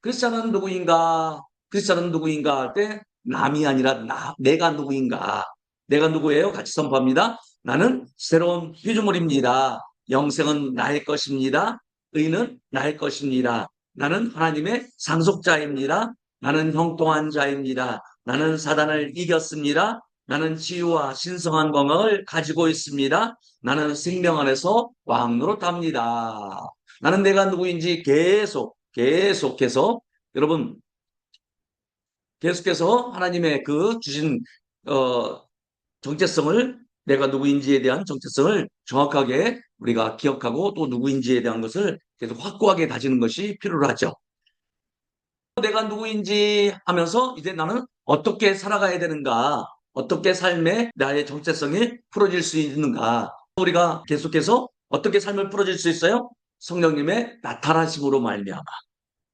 크리스찬은 누구인가? 크리스찬은 누구인가 할 때 남이 아니라 내가 누구인가? 내가 누구예요? 같이 선포합니다. 나는 새로운 피조물입니다. 영생은 나의 것입니다. 의는 나의 것입니다. 나는 하나님의 상속자입니다. 나는 형통한 자입니다. 나는 사단을 이겼습니다. 나는 치유와 신성한 건강을 가지고 있습니다. 나는 생명 안에서 왕노릇합니다. 나는 내가 누구인지 계속해서 여러분 계속해서 하나님의 그 주신 어, 정체성을 내가 누구인지에 대한 정체성을 정확하게 우리가 기억하고 또 누구인지에 대한 것을 계속 확고하게 다지는 것이 필요하죠. 내가 누구인지 하면서 이제 나는 어떻게 살아가야 되는가, 어떻게 삶의 나의 정체성이 풀어질 수 있는가. 우리가 계속해서 어떻게 삶을 풀어질 수 있어요? 성령님의 나타나심으로 말미암아.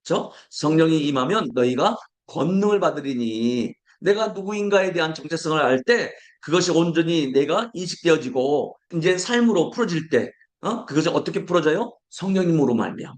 그렇죠? 성령이 임하면 너희가 권능을 받으리니 내가 누구인가에 대한 정체성을 알 때 그것이 온전히 내가 인식되어지고 이제 삶으로 풀어질 때 그것이 어떻게 풀어져요? 성령님으로 말미암아.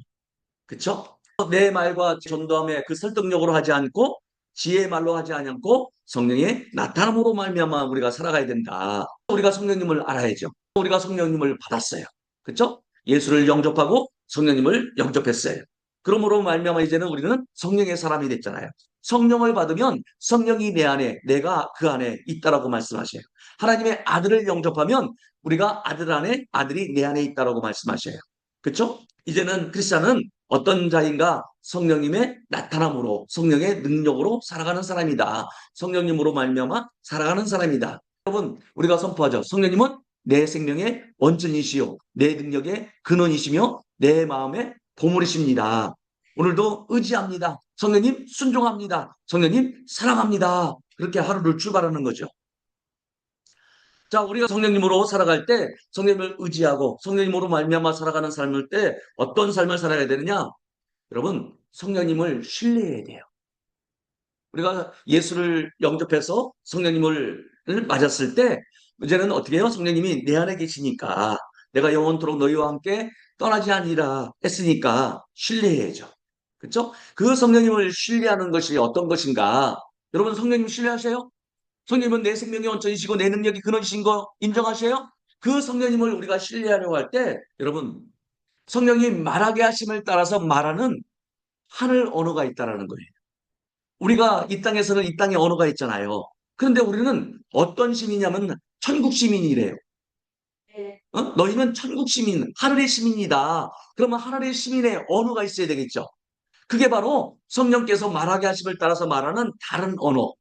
그렇죠? 내 말과 전도함에 그 설득력으로 하지 않고 지혜의 말로 하지 않고 성령의 나타남으로 말미암아 우리가 살아가야 된다. 우리가 성령님을 알아야죠. 우리가 성령님을 받았어요. 그렇죠? 예수를 영접하고 성령님을 영접했어요. 그러므로 말미암아 이제는 우리는 성령의 사람이 됐잖아요. 성령을 받으면 성령이 내 안에, 내가 그 안에 있다라고 말씀하셔요. 하나님의 아들을 영접하면 우리가 아들 안에, 아들이 내 안에 있다라고 말씀하셔요. 그렇죠? 이제는 크리스찬은 어떤 자인가? 성령님의 나타남으로, 성령의 능력으로 살아가는 사람이다. 성령님으로 말미암아 살아가는 사람이다. 여러분, 우리가 선포하죠. 성령님은 내 생명의 원천이시요, 내 능력의 근원이시며 내 마음의 보물이십니다. 오늘도 의지합니다. 성령님 순종합니다. 성령님 사랑합니다. 그렇게 하루를 출발하는 거죠. 자, 우리가 성령님으로 살아갈 때 성령님을 의지하고 성령님으로 말미암아 살아가는 삶을 때 어떤 삶을 살아야 되느냐? 여러분, 성령님을 신뢰해야 돼요. 우리가 예수를 영접해서 성령님을 맞았을 때 이제는 어떻게 해요? 성령님이 내 안에 계시니까 내가 영원토록 너희와 함께 떠나지 아니라 했으니까 신뢰해야죠. 그렇죠? 그 성령님을 신뢰하는 것이 어떤 것인가? 여러분 성령님 신뢰하세요? 성령님은 내 생명의 원천이시고 내 능력이 근원이신 거 인정하세요? 그 성령님을 우리가 신뢰하려고 할 때 여러분 성령이 말하게 하심을 따라서 말하는 하늘 언어가 있다라는 거예요. 우리가 이 땅에서는 이 땅의 언어가 있잖아요. 그런데 우리는 어떤 시민이냐면 천국 시민이래요. 너희는 천국 시민, 하늘의 시민이다. 그러면 하늘의 시민의 언어가 있어야 되겠죠. 그게 바로 성령께서 말하게 하심을 따라서 말하는 다른 언어,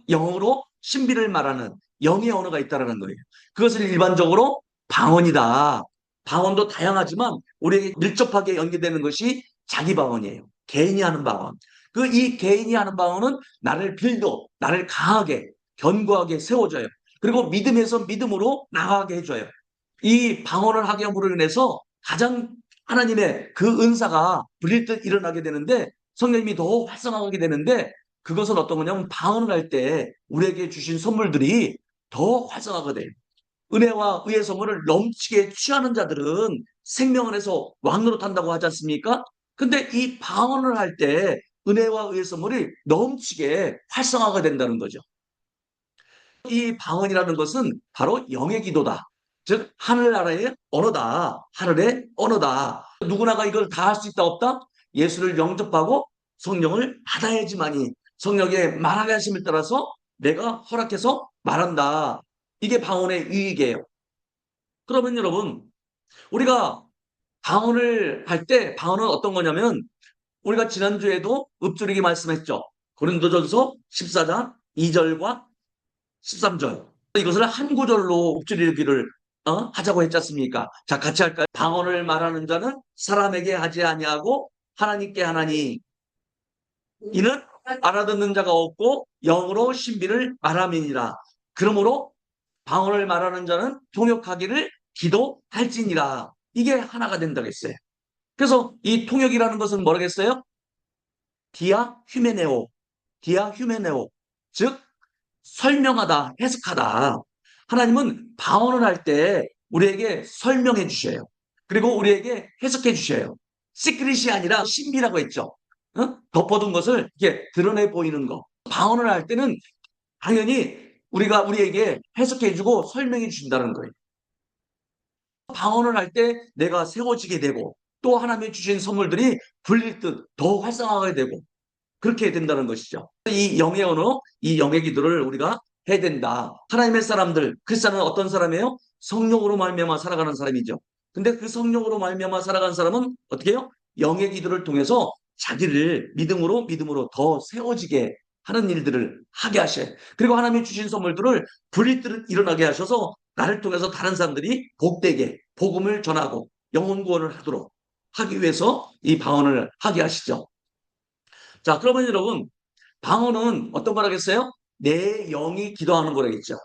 영어로 신비를 말하는 영의 언어가 있다는 거예요. 그것을 일반적으로 방언이다. 방언도 다양하지만 우리에게 밀접하게 연계되는 것이 자기 방언이에요. 개인이 하는 방언. 이 개인이 하는 방언은 나를 빌도, 나를 강하게, 견고하게 세워줘요. 그리고 믿음에서 믿음으로 나가게 해줘요. 이 방언을 하게 함으로 인해서 가장 하나님의 그 은사가 불릴 듯 일어나게 되는데 성령님이 더 활성화하게 되는데 그것은 어떤 거냐면 방언을 할 때 우리에게 주신 선물들이 더 활성화가 돼요. 은혜와 의의 선물을 넘치게 취하는 자들은 생명 안에서 왕노릇한다고 하지 않습니까? 근데 이 방언을 할 때 은혜와 의의 선물이 넘치게 활성화가 된다는 거죠. 이 방언이라는 것은 바로 영의 기도다. 즉 하늘나라의 언어다. 하늘의 언어다. 누구나가 이걸 다 할 수 있다 없다? 예수를 영접하고 성령을 받아야지만이 성령의 말하게 하심을 따라서 내가 허락해서 말한다. 이게 방언의 유익이에요. 그러면 여러분 우리가 방언을 할 때 방언은 어떤 거냐면 우리가 지난주에도 읊조리기 말씀했죠. 고린도전서 14장 2절과 13절. 이것을 한 구절로 읊조리기를 하자고 했지 않습니까? 자, 같이 할까요? 방언을 말하는 자는 사람에게 하지 아니하고 하나님께 하나니 이는 알아듣는 자가 없고 영으로 신비를 말함이니라. 그러므로 방언을 말하는 자는 통역하기를 기도할지니라. 이게 하나가 된다고 했어요. 그래서 이 통역이라는 것은 뭐라겠어요? 디아 휴메네오. 디아 휴메네오. 즉 설명하다, 해석하다. 하나님은 방언을 할 때 우리에게 설명해 주셔요. 그리고 우리에게 해석해 주셔요. 시크릿이 아니라 신비라고 했죠. 덮어둔 것을 이렇게 드러내 보이는 거. 방언을 할 때는 당연히 우리에게 해석해주고 설명해 주신다는 거예요. 방언을 할 때 내가 세워지게 되고 또 하나님이 주신 선물들이 불릴 듯 더 활성화하게 되고 그렇게 된다는 것이죠. 이 영의 언어, 이 영의 기도를 우리가 해야 된다. 하나님의 사람들, 크리스천은 어떤 사람이에요? 성령으로 말미암아 살아가는 사람이죠. 근데 그 성령으로 말미암아 살아가는 사람은 어떻게 해요? 영의 기도를 통해서 자기를 믿음으로 더 세워지게 하는 일들을 하게 하셔요. 그리고 하나님이 주신 선물들을 불리듯 일어나게 하셔서 나를 통해서 다른 사람들이 복되게 복음을 전하고 영혼 구원을 하도록 하기 위해서 이 방언을 하게 하시죠. 자, 그러면 여러분, 방언은 어떤 거라겠어요? 내 영이 기도하는 거라겠죠.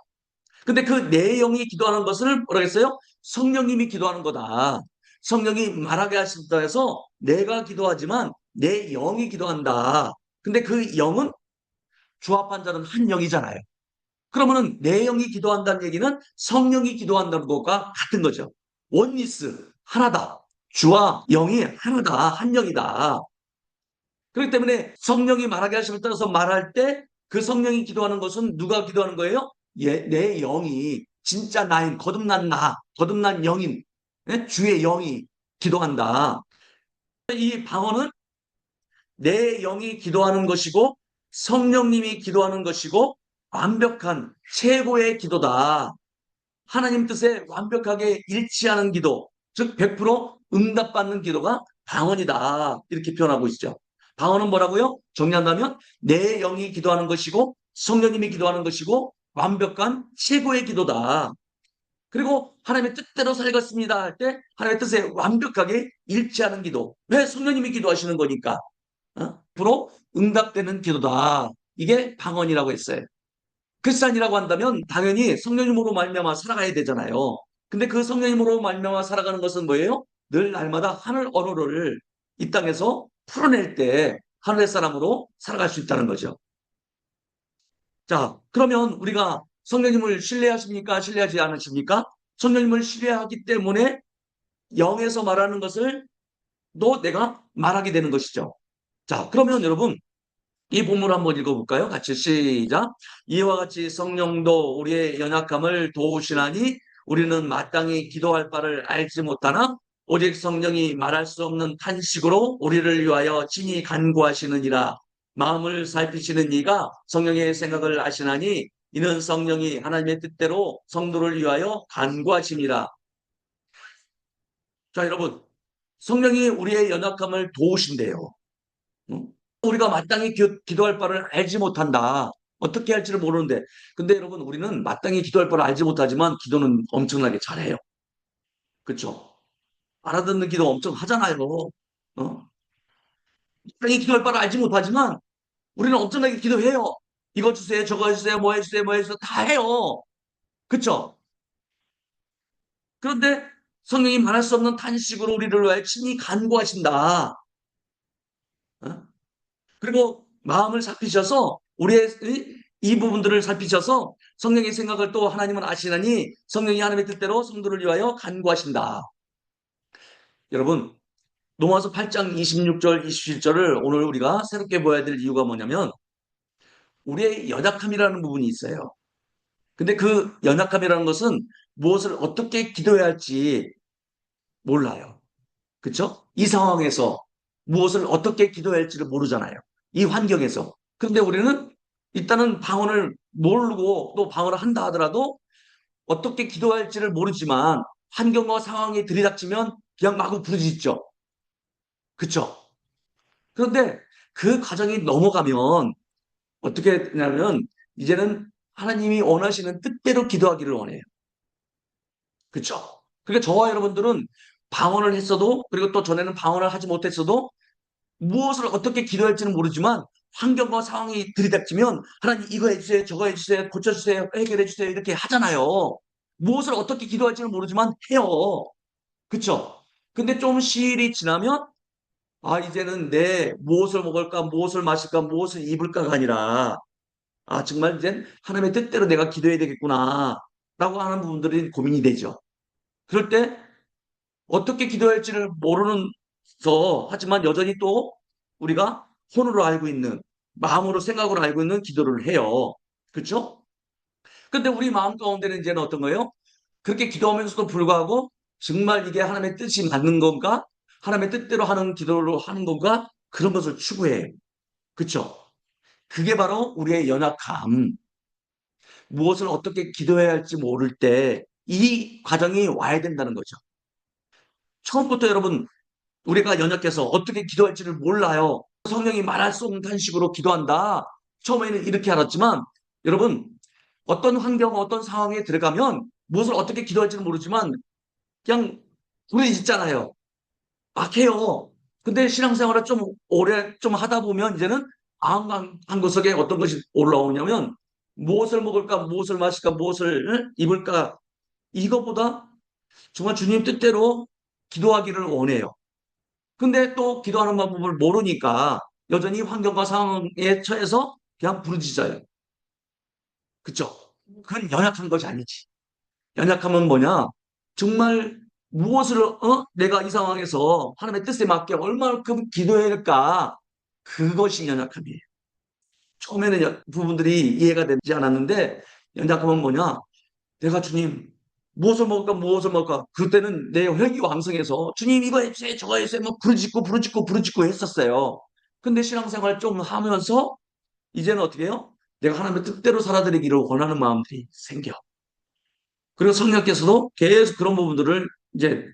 근데 그 내 영이 기도하는 것을 뭐라겠어요? 성령님이 기도하는 거다. 성령이 말하게 하신다 해서 내가 기도하지만 내 영이 기도한다. 근데 그 영은 주합한 자는 한 영이잖아요. 그러면은 내 영이 기도한다는 얘기는 성령이 기도한다는 것과 같은 거죠. 원리스, 하나다. 주와 영이 하나다. 한 영이다. 그렇기 때문에 성령이 말하게 하심을 따라서 말할 때 그 성령이 기도하는 것은 누가 기도하는 거예요? 예, 내 영이 진짜 나인 거듭난 영인 주의 영이 기도한다. 이 방언은 내 영이 기도하는 것이고 성령님이 기도하는 것이고 완벽한 최고의 기도다. 하나님 뜻에 완벽하게 일치하는 기도, 즉 100% 응답받는 기도가 방언이다. 이렇게 표현하고 있죠. 방언은 뭐라고요? 정리한다면 내 영이 기도하는 것이고 성령님이 기도하는 것이고 완벽한 최고의 기도다. 그리고 하나님의 뜻대로 살겠습니다 할 때 하나님의 뜻에 완벽하게 일치하는 기도. 왜? 성령님이 기도하시는 거니까. 100% 응답되는 기도다. 이게 방언이라고 했어요. 크리스찬이라고 한다면 당연히 성령님으로 말미암아 살아가야 되잖아요. 근데 그 성령님으로 말미암아 살아가는 것은 뭐예요? 늘 날마다 하늘 언어를 이 땅에서 풀어낼 때 하늘의 사람으로 살아갈 수 있다는 거죠. 자, 그러면 우리가 성령님을 신뢰하십니까? 신뢰하지 않으십니까? 성령님을 신뢰하기 때문에 영에서 말하는 것을 또 내가 말하게 되는 것이죠. 자, 그러면 여러분 이 본문 한번 읽어볼까요? 같이 시작. 이와 같이 성령도 우리의 연약함을 도우시나니 우리는 마땅히 기도할 바를 알지 못하나 오직 성령이 말할 수 없는 탄식으로 우리를 위하여 친히 간구하시느니라. 마음을 살피시는 이가 성령의 생각을 아시나니 이는 성령이 하나님의 뜻대로 성도를 위하여 간구하시니라. 자, 여러분, 성령이 우리의 연약함을 도우신대요. 응? 우리가 마땅히 기도할 바를 알지 못한다. 어떻게 할지를 모르는데. 근데 여러분, 우리는 마땅히 기도할 바를 알지 못하지만 기도는 엄청나게 잘해요. 그렇죠? 알아듣는 기도 엄청 하잖아요. 마땅히 기도할 바를 알지 못하지만 우리는 엄청나게 기도해요. 이거 주세요, 저거 해주세요, 뭐 해주세요, 뭐 해주세요. 다 해요. 그렇죠? 그런데 성령이 말할 수 없는 탄식으로 우리를 위하여 친히 간구하신다. 어? 그리고 마음을 살피셔서 우리의 이 부분들을 살피셔서 성령의 생각을 또 하나님은 아시나니 성령이 하나님의 뜻대로 성도를 위하여 간구하신다. 여러분, 로마서 8장 26절, 27절을 오늘 우리가 새롭게 보아야 될 이유가 뭐냐면 우리의 연약함이라는 부분이 있어요. 근데 그 연약함이라는 것은 무엇을 어떻게 기도해야 할지 몰라요. 그렇죠? 이 상황에서 무엇을 어떻게 기도해야 할지를 모르잖아요. 이 환경에서. 근데 우리는 일단은 방언을 모르고 또 방언을 한다 하더라도 어떻게 기도할지를 모르지만 환경과 상황이 들이닥치면 그냥 마구 부르짖죠. 그렇죠? 그런데 그 과정이 넘어가면 어떻게 되냐면 이제는 하나님이 원하시는 뜻대로 기도하기를 원해요. 그렇죠? 그러니까 저와 여러분들은 방언을 했어도 그리고 또 전에는 방언을 하지 못했어도 무엇을 어떻게 기도할지는 모르지만 환경과 상황이 들이닥치면 하나님 이거 해주세요, 저거 해주세요, 고쳐주세요, 해결해주세요 이렇게 하잖아요. 무엇을 어떻게 기도할지는 모르지만 해요. 그쵸? 근데 좀 시일이 지나면 이제는 내 무엇을 먹을까, 무엇을 마실까, 무엇을 입을까가 아니라 정말 이제 하나님의 뜻대로 내가 기도해야 되겠구나 라고 하는 부분들이 고민이 되죠. 그럴 때 어떻게 기도할지를 모르면서 하지만 여전히 또 우리가 혼으로 알고 있는, 마음으로 생각으로 알고 있는 기도를 해요. 그렇죠? 근데 우리 마음 가운데는 이제는 어떤 거예요? 그렇게 기도하면서도 불구하고 정말 이게 하나님의 뜻이 맞는 건가? 하나님의 뜻대로 하는 기도로 하는 건가? 그런 것을 추구해요. 그렇죠? 그게 바로 우리의 연약함, 무엇을 어떻게 기도해야 할지 모를 때 이 과정이 와야 된다는 거죠. 처음부터 여러분, 우리가 연약해서 어떻게 기도할지를 몰라요. 성령이 말할 수 없는 탄식으로 기도한다. 처음에는 이렇게 알았지만 여러분, 어떤 환경, 어떤 상황에 들어가면 무엇을 어떻게 기도할지는 모르지만 그냥 부르짖잖아요. 막 해요. 근데 신앙생활을 좀 오래 좀 하다 보면 이제는 한 구석에 어떤 것이 올라오냐면 무엇을 먹을까, 무엇을 마실까, 무엇을 입을까 이거보다 정말 주님 뜻대로 기도하기를 원해요. 근데 또 기도하는 방법을 모르니까 여전히 환경과 상황에 처해서 그냥 부르짖어요. 그쵸? 그건 연약한 것이 아니지. 연약함은 뭐냐? 정말 무엇을, 내가 이 상황에서 하나님의 뜻에 맞게 얼마만큼 기도해야 할까? 그것이 연약함이에요. 처음에는 부분들이 이해가 되지 않았는데, 연약함은 뭐냐? 내가 주님, 무엇을 먹을까, 무엇을 먹을까? 그때는 내 혈기왕성해서 주님 이거 해주세요, 저거 해주세요, 뭐 부르짖고 했었어요. 근데 신앙생활 좀 하면서 이제는 어떻게 해요? 내가 하나님의 뜻대로 살아드리기를 원하는 마음들이 생겨. 그리고 성령께서도 계속 그런 부분들을 이제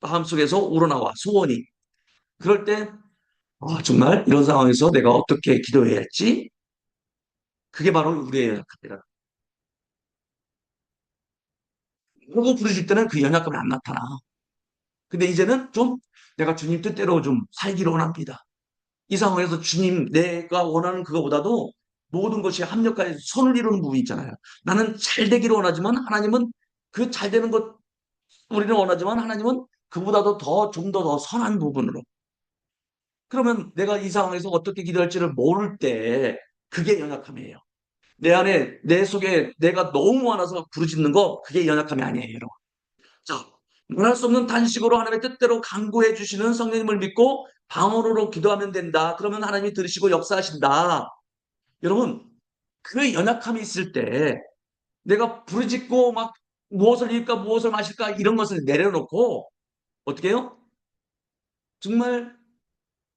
마음속에서 우러나와 소원이. 그럴 때 정말 이런 상황에서 내가 어떻게 기도해야 할지 그게 바로 우리의 연약함이다. 그러고 부르실 때는 그 연약감이 안 나타나. 근데 이제는 좀 내가 주님 뜻대로 좀 살기를 원합니다. 이 상황에서 주님 내가 원하는 그거보다도 모든 것이 합력하여 선을 이루는 부분이 있잖아요. 나는 잘 되기를 원하지만 하나님은 그 잘 되는 것 우리는 원하지만 하나님은 그보다도 좀 더 선한 부분으로. 그러면 내가 이 상황에서 어떻게 기도할지를 모를 때 그게 연약함이에요. 내 안에 내 속에 내가 너무 많아서 부르짖는 거 그게 연약함이 아니에요. 여러분. 자, 말할 수 없는 단식으로 하나님의 뜻대로 간구해 주시는 성령님을 믿고 방언으로 기도하면 된다. 그러면 하나님이 들으시고 역사하신다. 여러분, 그 연약함이 있을 때 내가 부르짖고 막 무엇을 입을까 무엇을 마실까 이런 것을 내려놓고 어떻게 해요? 정말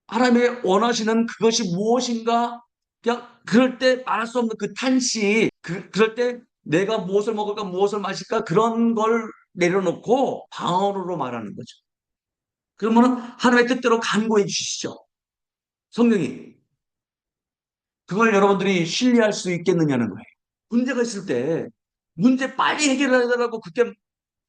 하나님의 원하시는 그것이 무엇인가? 그냥 그럴 때 말할 수 없는 그 탄식, 그럴 때 내가 무엇을 먹을까, 무엇을 마실까 그런 걸 내려놓고 방언으로 말하는 거죠. 그러면 하나님의 뜻대로 간구해 주시죠. 성령이. 그걸 여러분들이 신뢰할 수 있겠느냐는 거예요. 문제가 있을 때 문제 빨리 해결하려고 그때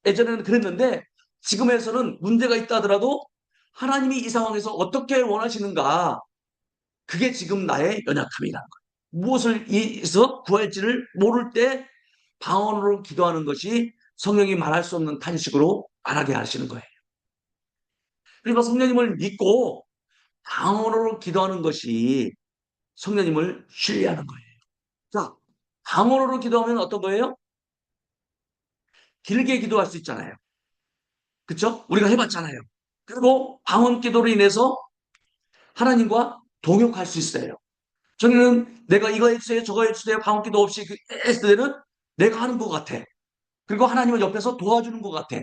예전에는 그랬는데 지금에서는 문제가 있다 하더라도 하나님이 이 상황에서 어떻게 원하시는가 그게 지금 나의 연약함이라는 거예요. 무엇을 해서 구할지를 모를 때 방언으로 기도하는 것이 성령이 말할 수 없는 탄식으로 말하게 하시는 거예요. 그러니까 성령님을 믿고 방언으로 기도하는 것이 성령님을 신뢰하는 거예요. 자, 방언으로 기도하면 어떤 거예요? 길게 기도할 수 있잖아요. 그렇죠? 우리가 해봤잖아요. 그리고 방언 기도로 인해서 하나님과 동역할 수 있어요. 저는 내가 이거 해주세요, 저거 해주세요, 방언 기도 없이 했을 때는 내가 하는 것 같아. 그리고 하나님은 옆에서 도와주는 것 같아.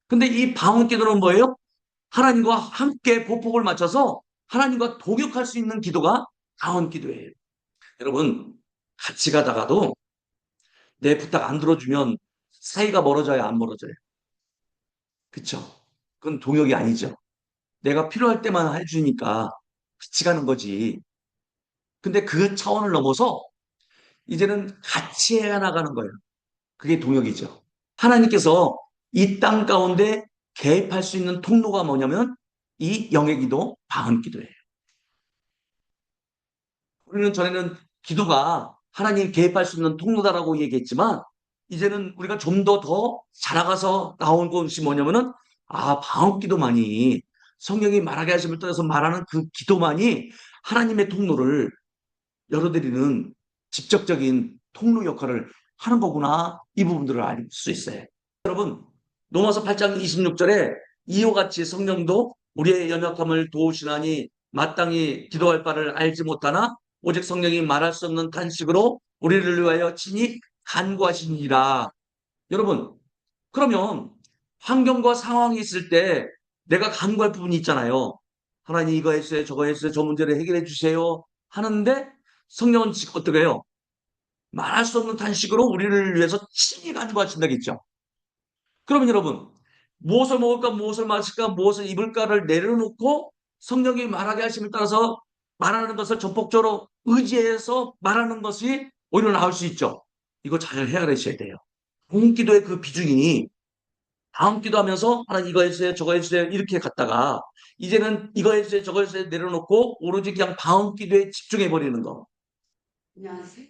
근데 이 방언 기도는 뭐예요? 하나님과 함께 보폭을 맞춰서 하나님과 동역할 수 있는 기도가 방언 기도예요. 여러분, 같이 가다가도 내 부탁 안 들어주면 사이가 멀어져야 안 멀어져요. 그쵸? 그건 동역이 아니죠. 내가 필요할 때만 해주니까 같이 가는 거지. 근데 그 차원을 넘어서 이제는 같이 해 나가는 거예요. 그게 동역이죠. 하나님께서 이 땅 가운데 개입할 수 있는 통로가 뭐냐면 이 영의 기도, 방언 기도예요. 우리는 전에는 기도가 하나님 개입할 수 있는 통로다라고 얘기했지만 이제는 우리가 좀 더 자라가서 나온 것이 뭐냐면은 방언 기도만이 성령이 말하게 하심을 떠나서 말하는 그 기도만이 하나님의 통로를 열어드리는 직접적인 통로 역할을 하는 거구나. 이 부분들을 알 수 있어요. 여러분, 로마서 8장 26절에 이와 같이 성령도 우리의 연약함을 도우시나니 마땅히 기도할 바를 알지 못하나 오직 성령이 말할 수 없는 탄식으로 우리를 위하여 친히 간구하시니라. 여러분, 그러면 환경과 상황이 있을 때 내가 간구할 부분이 있잖아요. 하나님 이거 했어요, 저거 했어요, 저 문제를 해결해 주세요 하는데 성령은 어떻게 해요? 말할 수 없는 탄식으로 우리를 위해서 친히 간구하신다겠죠. 그러면 여러분, 무엇을 먹을까, 무엇을 마실까, 무엇을 입을까를 내려놓고 성령이 말하게 하심을 따라서 말하는 것을 전폭적으로 의지해서 말하는 것이 오히려 나을 수 있죠. 이거 잘 헤아리셔야 돼요. 본기도의 그 비중이 다음 기도하면서 하나님 이거 해주세요, 저거 해주세요 이렇게 갔다가 이제는 이거 해주세요, 저거 해주세요 내려놓고 오로지 그냥 다음 기도에 집중해버리는 거. 안녕하세요.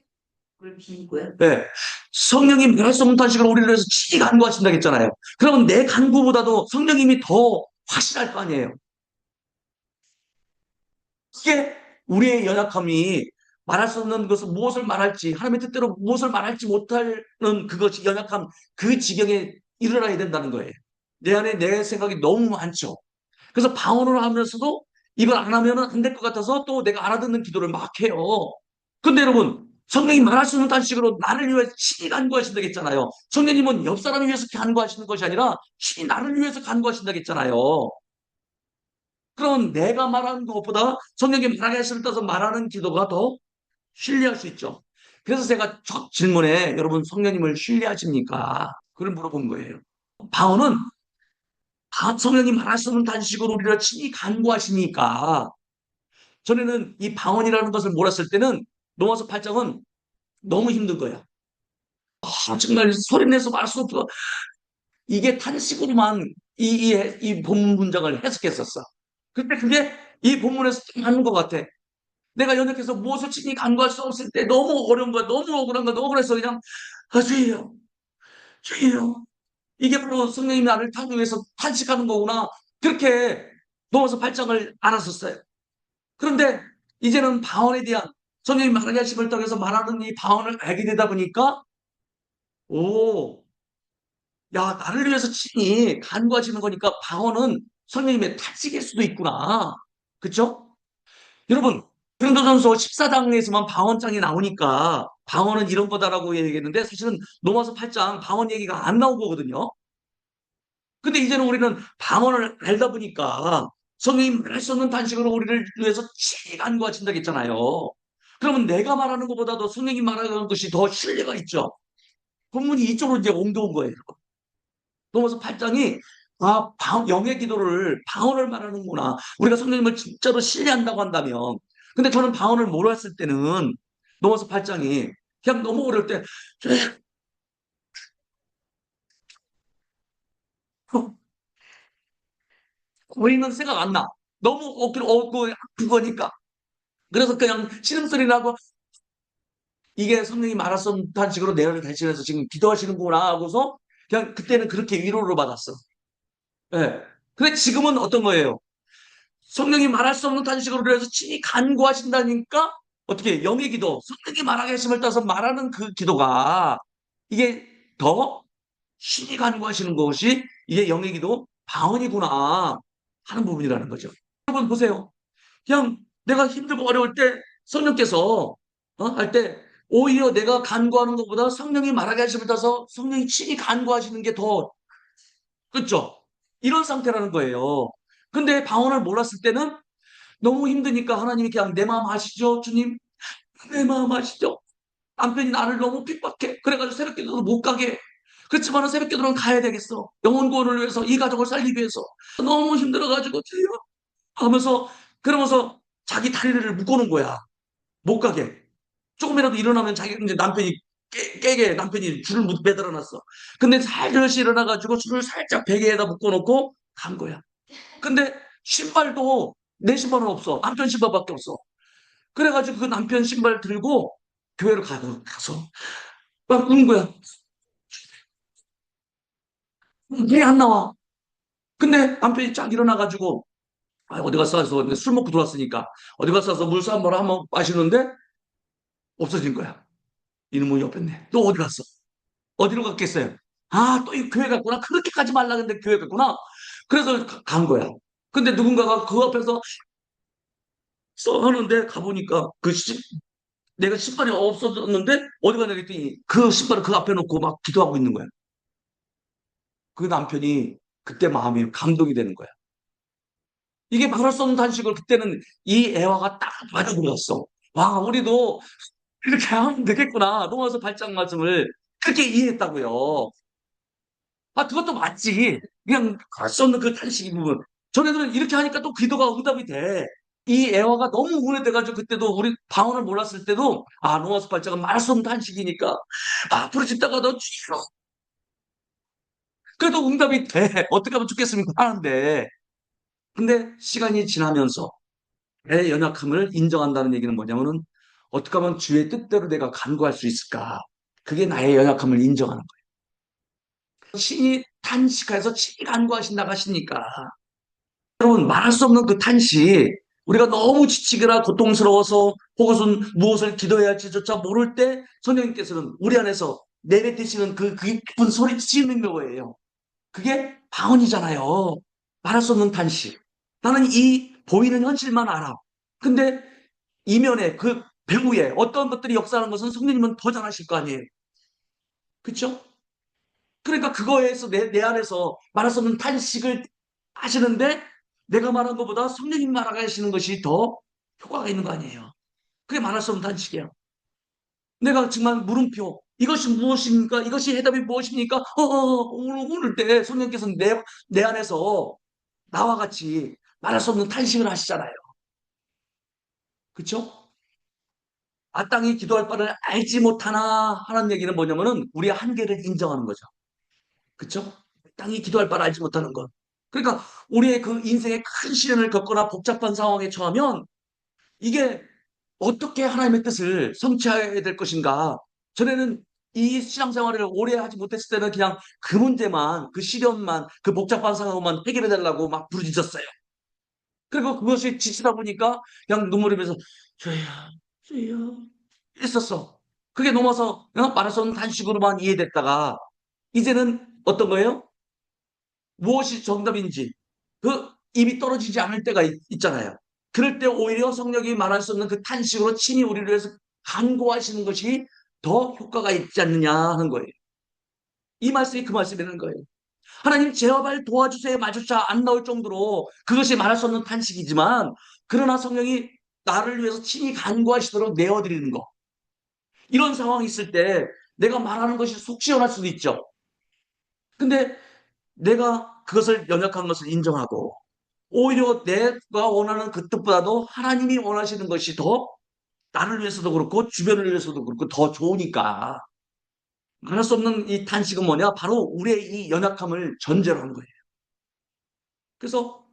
그걸 비고요. 네. 성령이 말할 수 없는 탄식을 우리를 위해서 친히 간구하신다고 했잖아요. 그러면 내 간구보다도 성령님이 더 확실할 거 아니에요. 이게 우리의 연약함이 말할 수 없는 것을 무엇을 말할지 하나님의 뜻대로 무엇을 말할지 못하는 그것이 연약함 그 지경에 이르러야 된다는 거예요. 내 안에 내 생각이 너무 많죠. 그래서 방언을 하면서도 이걸 안 하면 안 될 것 같아서 또 내가 알아듣는 기도를 막 해요. 근데 여러분 성령이 말할 수 없는 단식으로 나를 위해 친히 간구하신다고 했잖아요. 성령님은 옆 사람을 위해서 간구하시는 것이 아니라 친히 나를 위해서 간구하신다고 했잖아요. 그럼 내가 말하는 것보다 성령이 말하게 하시는 따서 말하는 기도가 더 신뢰할 수 있죠. 그래서 제가 첫 질문에 여러분 성령님을 신뢰하십니까? 그걸 물어본 거예요. 방언은 성령이 말할 수 없는 단식으로 우리를 친히 간구하시니까 전에는 이 방언이라는 것을 몰랐을 때는 로마서 8장은 너무 힘든 거야. 정말 소리내서 말할 수 없어. 이게 탄식으로만 이 본문 문장을 해석했었어. 근데 그게 이 본문에서 맞는 것 같아. 내가 연약해서 무엇을 친히 간구할 수 없을 때 너무 어려운 거야. 너무 억울한 거야. 너무 억울해서 그냥 주예요. 주예요. 이게 바로 성령님이 나를 타기 위해서 탄식하는 거구나. 그렇게 로마서 8장을 알았었어요. 그런데 이제는 방언에 대한 성령님 말하게 하심을 통해서 말하는 이 방언을 알게 되다 보니까 오, 야 나를 위해서 친히 간구하시는 거니까 방언은 성령님의 탄식일 수도 있구나. 그렇죠? 여러분 고린도전서 14장에서만 방언장이 나오니까 방언은 이런 거다라고 얘기했는데 사실은 로마서 8장 방언 얘기가 안 나온 거거든요. 근데 이제는 우리는 방언을 알다 보니까 성령이 말할 수 없는 단식으로 우리를 위해서 친히 간구하신다고 했잖아요. 그러면 내가 말하는 것보다도 성령이 말하는 것이 더 신뢰가 있죠. 본문이 이쪽으로 이제 옮겨온 거예요. 로마서 8장이 영의 기도를 방언을 말하는구나. 우리가 성령님을 진짜로 신뢰한다고 한다면. 근데 저는 방언을 몰랐을 때는 로마서 8장이 그냥 너무 어려울 때 우리는 생각 안 나. 너무 어깨를 얻고 아픈 거니까. 그래서 그냥 신음소리 나고 이게 성령이 말할 수 없는 식으로 내를 대신해서 지금 기도하시는구나 하고서 그냥 그때는 그렇게 위로를 받았어. 예. 근데 지금은 어떤 거예요? 성령이 말할 수 없는 탄식으로 해서 친히 간구하신다니까 어떻게 영의 기도, 성령이 말하게 하심을 따서 말하는 그 기도가 이게 더 신이 간구하시는 것이 이게 영의 기도 방언이구나 하는 부분이라는 거죠. 여러분 보세요. 그냥 내가 힘들고 어려울 때 성령께서 할 때 오히려 내가 간구하는 것보다 성령이 말하게 하심을 따서 성령이 친히 간구하시는 게 더 그렇죠? 이런 상태라는 거예요. 근데 방언을 몰랐을 때는 너무 힘드니까 하나님이 그냥 내 마음 아시죠? 주님 내 마음 아시죠? 남편이 나를 너무 핍박해. 그래가지고 새벽기도도 못 가게 해. 그렇지만 새벽기도는 가야 되겠어. 영혼 구원을 위해서 이 가족을 살리기 위해서 너무 힘들어가지고 주여 하면서 그러면서 자기 다리를 묶어놓은 거야. 못 가게. 조금이라도 일어나면 자기 이제 남편이 깨게 남편이 줄을 매달아 놨어. 근데 살며시 일어나가지고 줄을 살짝 베개에다 묶어놓고 간 거야. 근데 신발도 내 신발은 없어. 남편 신발밖에 없어. 그래가지고 그 남편 신발 들고 교회를 가서 막 우는 거야. 왜 안 나와? 근데 남편이 쫙 일어나가지고 어디 가서 와서 술 먹고 들어왔으니까 어디 가서 와서 물수 한번 마시는데 없어진 거야. 이놈의 옆에 있네. 또 어디 갔어? 어디로 갔겠어요? 또 이 교회 갔구나. 그렇게 가지 말라 근데 교회 갔구나. 그래서 간 거야. 근데 누군가가 그 앞에서 하는데 가보니까 내가 신발이 없어졌는데 어디 가냐 그랬더니 그 신발을 그 앞에 놓고 막 기도하고 있는 거야. 그 남편이 그때 마음이 감동이 되는 거야. 이게 말할 수 없는 단식을 그때는 이 애화가 딱 받아들였어. 와, 우리도 이렇게 하면 되겠구나. 로마서 8장 말씀을 그렇게 이해했다고요. 아, 그것도 맞지. 그냥 갈 수 없는 그 탄식이 부분. 전에들은 이렇게 하니까 또 기도가 응답이 돼. 이 애화가 너무 우울해돼가지고 그때도 우리 방언을 몰랐을 때도 아, 로마서 8장은 말할 수 없는 탄식이니까 앞으로 집다가도 주여. 그래도 응답이 돼. 어떻게 하면 좋겠습니까? 하는데. 근데 시간이 지나면서 내 연약함을 인정한다는 얘기는 뭐냐면은 어떻게 하면 주의 뜻대로 내가 간구할 수 있을까? 그게 나의 연약함을 인정하는 거예요. 신이 탄식해서 친히 간구하신다고 하시니까 여러분 말할 수 없는 그 탄식 우리가 너무 지치거나 고통스러워서 혹은 무엇을 기도해야 할지조차 모를 때 성령님께서는 우리 안에서 내뱉으시는 그 깊은 소리치는 거예요. 그게 방언이잖아요. 말할 수 없는 탄식. 나는 이 보이는 현실만 알아. 근데 이면에 그 배후에 어떤 것들이 역사하는 것은 성령님은 더 잘하실 거 아니에요. 그렇죠? 그러니까 그거에서 내 안에서 말할 수 없는 탄식을 하시는데 내가 말한 것보다 성령님 말하게 하시는 것이 더 효과가 있는 거 아니에요. 그게 말할 수 없는 탄식이에요. 내가 정말 물음표 이것이 무엇입니까? 이것이 해답이 무엇입니까? 오늘 때 성령께서 내 안에서 나와 같이 말할 수 없는 탄식을 하시잖아요. 그렇죠? 마땅히 기도할 바를 알지 못하나 하는 얘기는 뭐냐면은 우리의 한계를 인정하는 거죠. 그렇죠? 마땅히 기도할 바를 알지 못하는 것. 그러니까 우리의 그 인생의 큰 시련을 겪거나 복잡한 상황에 처하면 이게 어떻게 하나님의 뜻을 성취해야 될 것인가. 전에는 이 신앙생활을 오래 하지 못했을 때는 그냥 그 문제만, 그 시련만, 그 복잡한 상황만 해결해 달라고 막 부르짖었어요. 그리고 그것이 지치다 보니까 그냥 눈물 흘리면서 주여, 주여 있었어. 그게 넘어서 말할 수 없는 단식으로만 이해됐다가 이제는 어떤 거예요? 무엇이 정답인지 그 입이 떨어지지 않을 때가 있잖아요. 그럴 때 오히려 성령이 말할 수 없는 그 탄식으로 친히 우리를 위해서 간구하시는 것이 더 효과가 있지 않느냐 하는 거예요. 이 말씀이 그 말씀이라는 거예요. 하나님 제발 도와주세요 마주차 안 나올 정도로 그것이 말할 수 없는 탄식이지만 그러나 성령이 나를 위해서 친히 간구하시도록 내어드리는 거. 이런 상황이 있을 때 내가 말하는 것이 속 시원할 수도 있죠. 근데 내가 그것을 연약한 것을 인정하고 오히려 내가 원하는 그 뜻보다도 하나님이 원하시는 것이 더 나를 위해서도 그렇고 주변을 위해서도 그렇고 더 좋으니까 말할 수 없는 이 탄식은 뭐냐? 바로 우리의 이 연약함을 전제로 하는 거예요. 그래서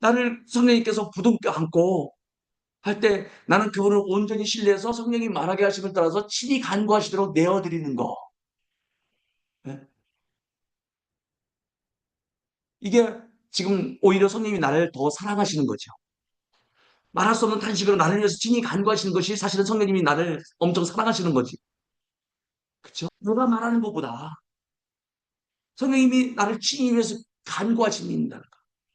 나를 성령님께서 부둥켜 안고 할 때 나는 그분을 온전히 신뢰해서 성령이 말하게 하심을 따라서 친히 간구하시도록 내어드리는 거. 네? 이게 지금 오히려 성령님이 나를 더 사랑하시는 거죠. 말할 수 없는 탄식으로 나를 위해서 친히 간구하시는 것이 사실은 성령님이 나를 엄청 사랑하시는 거지. 그렇죠? 누가 말하는 것보다 성령님이 나를 친히 위해서 간구하신다는 거.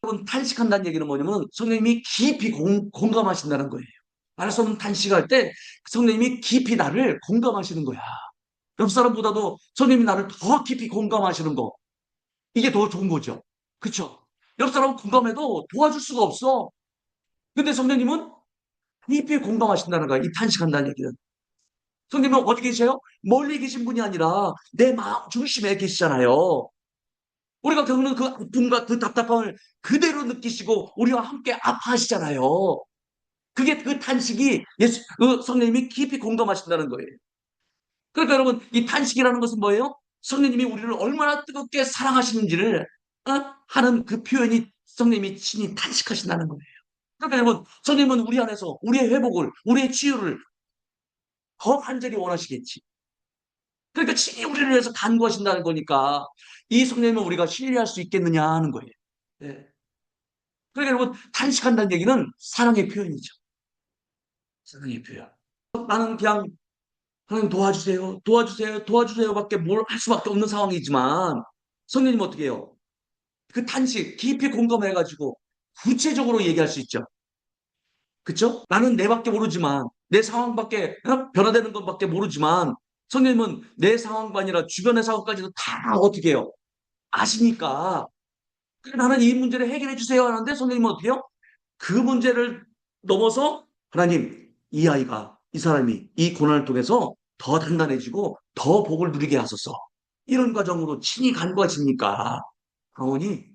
여러분 탄식한다는 얘기는 뭐냐면 성령님이 깊이 공감하신다는 거예요. 말할 수 없는 탄식할 때 성령님이 깊이 나를 공감하시는 거야. 옆 사람보다도 성령님이 나를 더 깊이 공감하시는 거. 이게 더 좋은 거죠. 그렇죠? 옆 사람 공감해도 도와줄 수가 없어. 근데 성령님은 깊이 공감하신다는 거야. 이 탄식한다는 얘기는. 성령님은 어디 계세요? 멀리 계신 분이 아니라 내 마음 중심에 계시잖아요. 우리가 겪는 그 아픔과 그 답답함을 그대로 느끼시고 우리와 함께 아파하시잖아요. 그게 그 탄식이 그 성령님이 깊이 공감하신다는 거예요. 그러니까 여러분, 이 탄식이라는 것은 뭐예요? 성령님이 우리를 얼마나 뜨겁게 사랑하시는지를 하는 그 표현이 성령님이 친히 탄식하신다는 거예요. 그러니까 여러분, 성령님은 우리 안에서 우리의 회복을, 우리의 치유를 더 간절히 원하시겠지. 그러니까 친히 우리를 위해서 간구하신다는 거니까 이 성령님을 우리가 신뢰할 수 있겠느냐 하는 거예요. 네. 그러니까 여러분, 탄식한다는 얘기는 사랑의 표현이죠. 사랑의 표현. 나는 그냥 하나님 도와주세요, 도와주세요, 도와주세요밖에 뭘 할 수밖에 없는 상황이지만 성령님 어떻게 해요? 그 탄식 깊이 공감해가지고 구체적으로 얘기할 수 있죠. 그쵸? 나는 내밖에 모르지만, 내 상황밖에, 변화되는 것밖에 모르지만, 성령님은 내 상황뿐 아니라 주변의 상황까지도 다 어떻게 해요? 아시니까. 그래, 나는 이 문제를 해결해 주세요 하는데 성령님은 어떻게 해요? 그 문제를 넘어서 하나님, 이 아이가, 이 사람이 이 고난을 통해서 더 단단해지고 더 복을 누리게 하소서. 이런 과정으로 친히 간구하시니까 그러니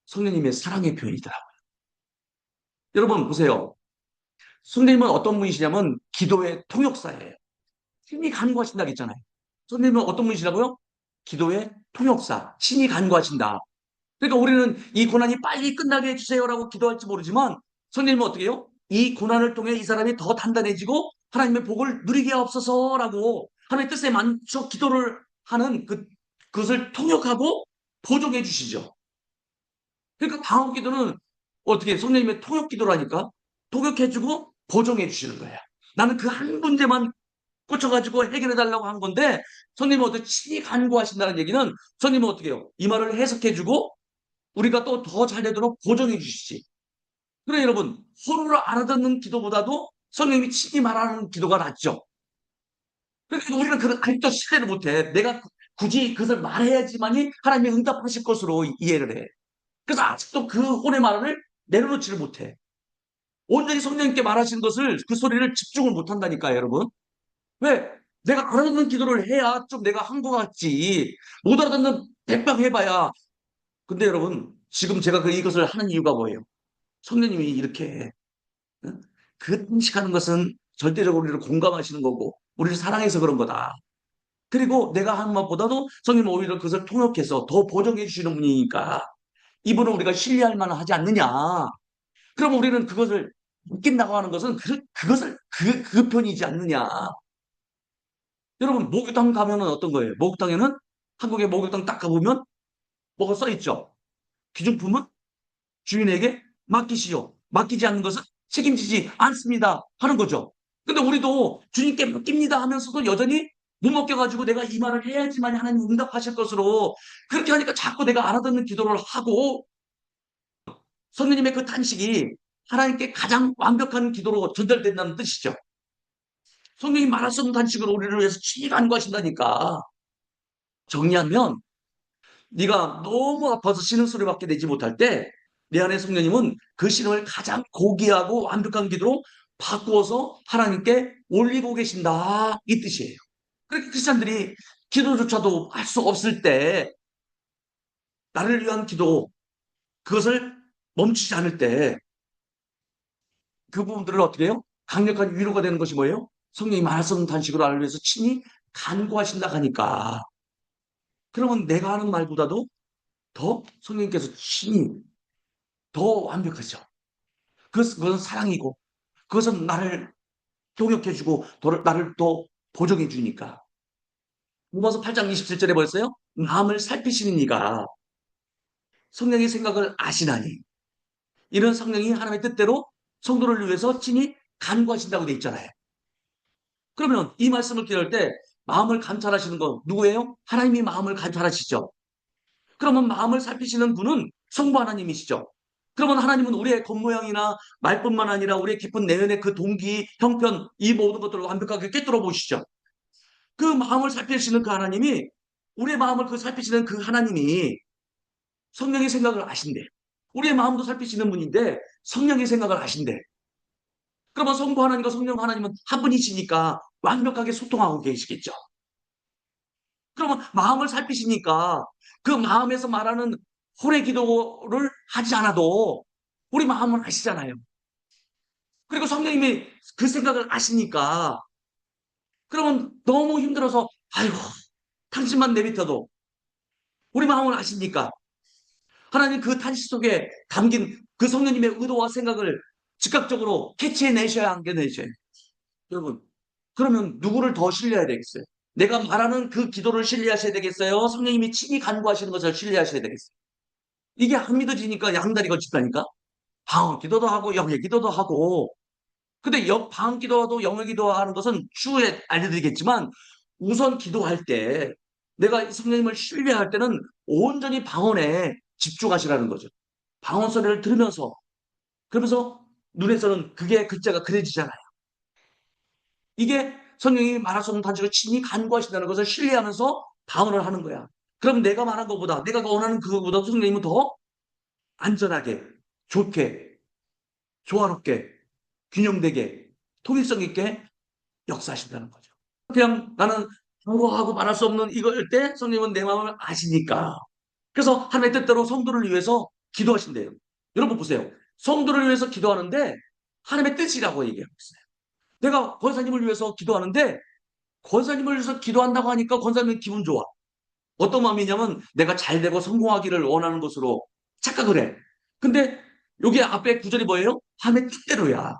성령님의 사랑의 표현이더라고요. 여러분 보세요. 성령님은 어떤 분이시냐면 기도의 통역사예요. 친히 간구하신다고 했잖아요. 성령님은 어떤 분이시라고요? 기도의 통역사, 친히 간구하신다. 그러니까 우리는 이 고난이 빨리 끝나게 해주세요라고 기도할지 모르지만 성령님은 어떻게 해요? 이 고난을 통해 이 사람이 더 단단해지고 하나님의 복을 누리게 하옵소서라고 하나님의 뜻에 맞춰 기도를 하는 그것을 통역하고 보조해 주시죠. 그러니까 방언 기도는 어떻게 성령님의 통역 기도라니까 통역해주고 보정해 주시는 거예요. 나는 그 한 문제만 꽂혀가지고 해결해 달라고 한 건데 성령님은 어떻게 친히 간구하신다는 얘기는 성령님은 어떻게 해요? 이 말을 해석해주고 우리가 또 더 잘 되도록 보정해 주시지. 그래 여러분 서로를 알아듣는 기도보다도 성령님이 친히 말하는 기도가 낫죠. 그러니까 우리는 그걸 아직도 신뢰를 못해. 내가 굳이 그것을 말해야지만이 하나님이 응답하실 것으로 이해를 해. 그래서 아직도 그 혼의 말을 내려놓지를 못해. 온전히 성령님께 말하시는 것을 그 소리를 집중을 못한다니까요, 여러분. 왜? 내가 알아듣는 기도를 해야 좀 내가 한 것 같지. 못 알아듣는 백방 해봐야. 근데 여러분, 지금 제가 이것을 하는 이유가 뭐예요? 성령님이 이렇게 그 탄식하는 것은 절대적으로 우리를 공감하시는 거고 우리를 사랑해서 그런 거다. 그리고 내가 하는 것보다도 성령님 오히려 그것을 통역해서 더 보정해 주시는 분이니까 이분을 우리가 신뢰할 만하지 않느냐. 그럼 우리는 그것을 믿긴다고 하는 것은 그것을 그 편이지 않느냐. 여러분 목욕탕 가면은 어떤 거예요? 목욕탕에는 한국의 목욕탕 딱 가보면 뭐가 써 있죠? 귀중품은 주인에게 맡기시오. 맡기지 않는 것은 책임지지 않습니다. 하는 거죠. 근데 우리도 주님께 맡깁니다 하면서도 여전히 못 맡겨가지고 내가 이 말을 해야지만 하나님 응답하실 것으로 그렇게 하니까 자꾸 내가 알아듣는 기도를 하고 성령님의 그 탄식이 하나님께 가장 완벽한 기도로 전달된다는 뜻이죠. 성령이 말할 수 없는 탄식으로 우리를 위해서 친히 간구하신다니까. 정리하면 네가 너무 아파서 신음소리밖에 내지 못할 때 내 안에 성령님은 그 신음을 가장 고귀하고 완벽한 기도로 바꾸어서 하나님께 올리고 계신다 이 뜻이에요. 그렇게 크리스찬들이 기도조차도 할 수 없을 때 나를 위한 기도 그것을 멈추지 않을 때 그 부분들을 어떻게 해요? 강력한 위로가 되는 것이 뭐예요? 성령이 말할 수 없는 단식으로 나를 위해서 친히 간구하신다 하니까 그러면 내가 하는 말보다도 더 성령님께서 친히 더 완벽하죠. 그것은 사랑이고 그것은 나를 동역해주고 나를 또 보정해주니까. 로마서 8장 27절에 벌써요. 마음을 살피시는 이가 성령의 생각을 아시나니 이런 성령이 하나님의 뜻대로 성도를 위해서 친히 간구하신다고 돼 있잖아요. 그러면 이 말씀을 기도할 때 마음을 감찰하시는 건 누구예요? 하나님이 마음을 감찰하시죠. 그러면 마음을 살피시는 분은 성부 하나님이시죠. 그러면 하나님은 우리의 겉모양이나 말뿐만 아니라 우리의 깊은 내면의 그 동기, 형편, 이 모든 것들을 완벽하게 꿰뚫어 보시죠. 그 마음을 살피시는 그 하나님이 우리의 마음을 살피시는 그 하나님이 성령의 생각을 아신대. 우리의 마음도 살피시는 분인데 성령의 생각을 아신대. 그러면 성부 하나님과 성령 하나님은 한 분이시니까 완벽하게 소통하고 계시겠죠. 그러면 마음을 살피시니까 그 마음에서 말하는 홀의 기도를 하지 않아도 우리 마음은 아시잖아요. 그리고 성령님이 그 생각을 아시니까 그러면 너무 힘들어서 아이고 당신만 내비켜도 우리 마음을 아시니까 하나님 그 탄식 속에 담긴 그 성령님의 의도와 생각을 즉각적으로 캐치해내셔야 안 내셔야 여러분 그러면 누구를 더 신뢰해야 되겠어요? 내가 말하는 그 기도를 신뢰하셔야 되겠어요? 성령님이 친히 간구하시는 것을 신뢰하셔야 되겠어요? 이게 안 믿어지니까 양다리 걸친다니까? 방언 기도도 하고 영의 기도도 하고 근데 방언 기도도 영의 기도하는 것은 추후에 알려드리겠지만 우선 기도할 때 내가 성령님을 신뢰할 때는 온전히 방언에 집중하시라는 거죠. 방언 소리를 들으면서 그러면서 눈에서는 그게 글자가 그려지잖아요. 이게 성령이 말할 수 없는 단체로 친히 간구하신다는 것을 신뢰하면서 방언을 하는 거야. 그럼 내가 말한 것보다, 내가 원하는 그것보다 성령님은 더 안전하게, 좋게, 조화롭게, 균형되게, 통일성 있게 역사하신다는 거죠. 그냥 나는 하고 말할 수 없는 이걸 때 성령님은 내 마음을 아시니까. 그래서 하나님의 뜻대로 성도를 위해서 기도하신대요. 여러분 보세요. 성도를 위해서 기도하는데 하나님의 뜻이라고 얘기하고 있어요. 내가 권사님을 위해서 기도하는데 권사님을 위해서 기도한다고 하니까 권사님은 기분 좋아. 어떤 마음이냐면 내가 잘 되고 성공하기를 원하는 것으로 착각을 해. 근데 여기 앞에 구절이 뭐예요? 하나님의 뜻대로야.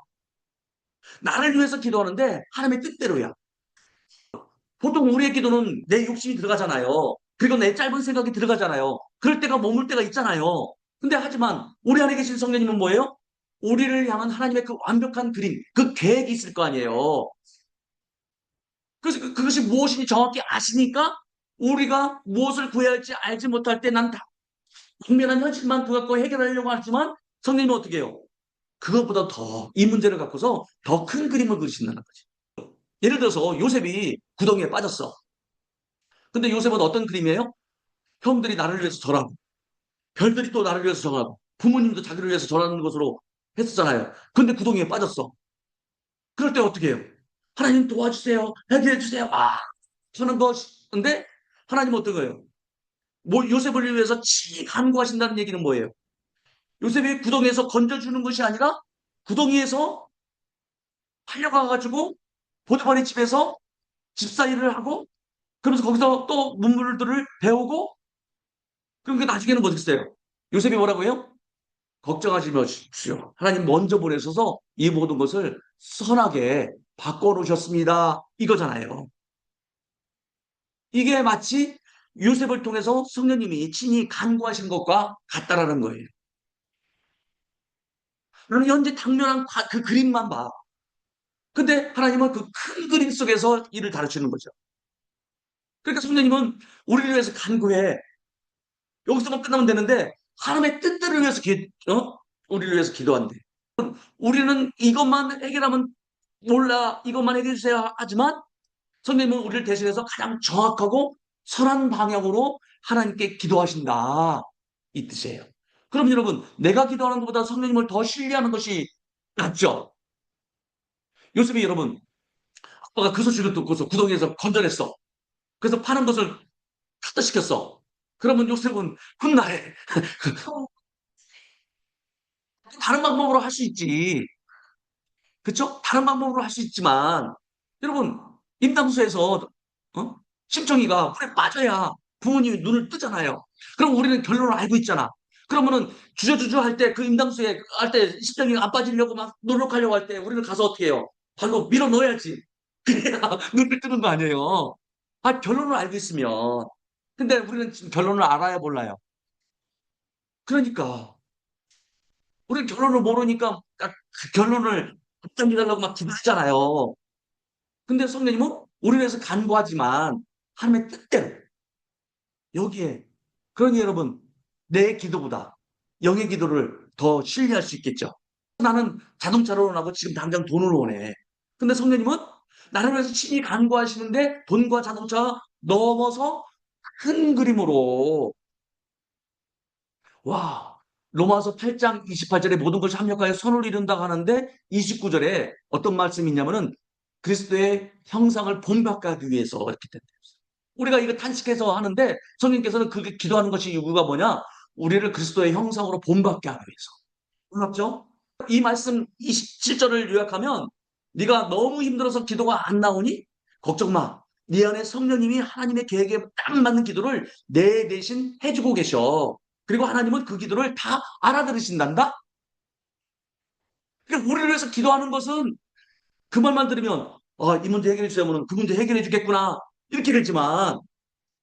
나를 위해서 기도하는데 하나님의 뜻대로야. 보통 우리의 기도는 내 욕심이 들어가잖아요. 그리고 내 짧은 생각이 들어가잖아요. 그럴 때가 머물 때가 있잖아요. 근데 하지만 우리 안에 계신 성령님은 뭐예요? 우리를 향한 하나님의 그 완벽한 그림, 그 계획이 있을 거 아니에요. 그래서 그것이 무엇인지 정확히 아시니까 우리가 무엇을 구해야 할지 알지 못할 때 난 당면한 현실만 갖고 해결하려고 하지만 성령님은 어떻게 해요? 그것보다 더 이 문제를 갖고서 더 큰 그림을 그리신다는 거지. 예를 들어서 요셉이 구덩이에 빠졌어. 근데 요셉은 어떤 그림이에요? 형들이 나를 위해서 절하고 별들이 또 나를 위해서 절하고 부모님도 자기를 위해서 절하는 것으로 했었잖아요. 근데 구덩이에 빠졌어. 그럴 때 어떻게 해요? 하나님 도와주세요. 해결해 주세요. 하는 것인데 하나님은 어떤 거예요? 뭐 요셉을 위해서 간구하신다는 얘기는 뭐예요? 요셉이 구덩이에서 건져주는 것이 아니라 구덩이에서 팔려가가지고 보디발의 집에서 집사일을 하고 그러면서 거기서 또 문물들을 배우고 그럼 그 나중에는 뭐 됐어요? 요셉이 뭐라고 해요? 걱정하지 마십시오. 하나님 먼저 보내셔서 이 모든 것을 선하게 바꿔놓으셨습니다. 이거잖아요. 이게 마치 요셉을 통해서 성령님이 친히 간구하신 것과 같다라는 거예요. 나는 현재 당면한 그 그림만 봐. 근데 하나님은 그 큰 그림 속에서 일을 다루시는 거죠. 그러니까 성령님은 우리를 위해서 간구해. 여기서만 끝나면 되는데 하나님의 뜻대로 위해서 우리를 위해서 기도한대. 우리는 이것만 해결하면 몰라. 이것만 해결해 주세요. 하지만 성령님은 우리를 대신해서 가장 정확하고 선한 방향으로 하나님께 기도하신다. 이 뜻이에요. 그럼 여러분, 내가 기도하는 것보다 성령님을 더 신뢰하는 것이 낫죠? 요셉이 여러분, 아빠가 그 소식을 듣고서 구덩이에서 건져냈어. 그래서 파는 것을 탁다시켰어. 그러면 요셉은 훗날에 다른 방법으로 할 수 있지. 그쵸? 다른 방법으로 할 수 있지만 여러분 임당수에서 심청이가 물에 빠져야 부모님이 눈을 뜨잖아요. 그럼 우리는 결론을 알고 있잖아. 그러면은 주저주저 할 때 그 임당수에 할 때 심청이가 안 빠지려고 막 노력하려고 할 때 우리는 가서 어떻게 해요? 발로 밀어 넣어야지. 그래야 눈을 뜨는 거 아니에요. 결론을 알고 있으면. 근데 우리는 지금 결론을 알아야 몰라요. 그러니까 우리는 결론을 모르니까 그 결론을 앞당기려고 막 기도하잖아요. 근데 성령님은 우리를 위해서 간구하지만 하나님의 뜻대로 여기에 그러니 여러분 내 기도보다 영의 기도를 더 신뢰할 수 있겠죠. 나는 자동차로 원하고 지금 당장 돈을 원해. 근데 성령님은 나를 위해서 친히 간구하시는데 돈과 자동차 넘어서 큰 그림으로 와 로마서 8장 28절에 모든 것이 합력하여 선을 이룬다고 하는데 29절에 어떤 말씀이 있냐면은 그리스도의 형상을 본받게 하기 위해서 이렇게 된다. 우리가 이거 탄식해서 하는데 성령께서는 그게 기도하는 것이 이유가 뭐냐? 우리를 그리스도의 형상으로 본받게 하기 위해서. 놀랍죠? 이 말씀 27절을 요약하면 네가 너무 힘들어서 기도가 안 나오니 걱정 마. 네 안에 성령님이 하나님의 계획에 딱 맞는 기도를 내 대신 해주고 계셔. 그리고 하나님은 그 기도를 다 알아들으신단다? 그러니까 우리를 위해서 기도하는 것은 그 말만 들으면 이 문제 해결해 주자면 그 문제 해결해 주겠구나 이렇게 되지만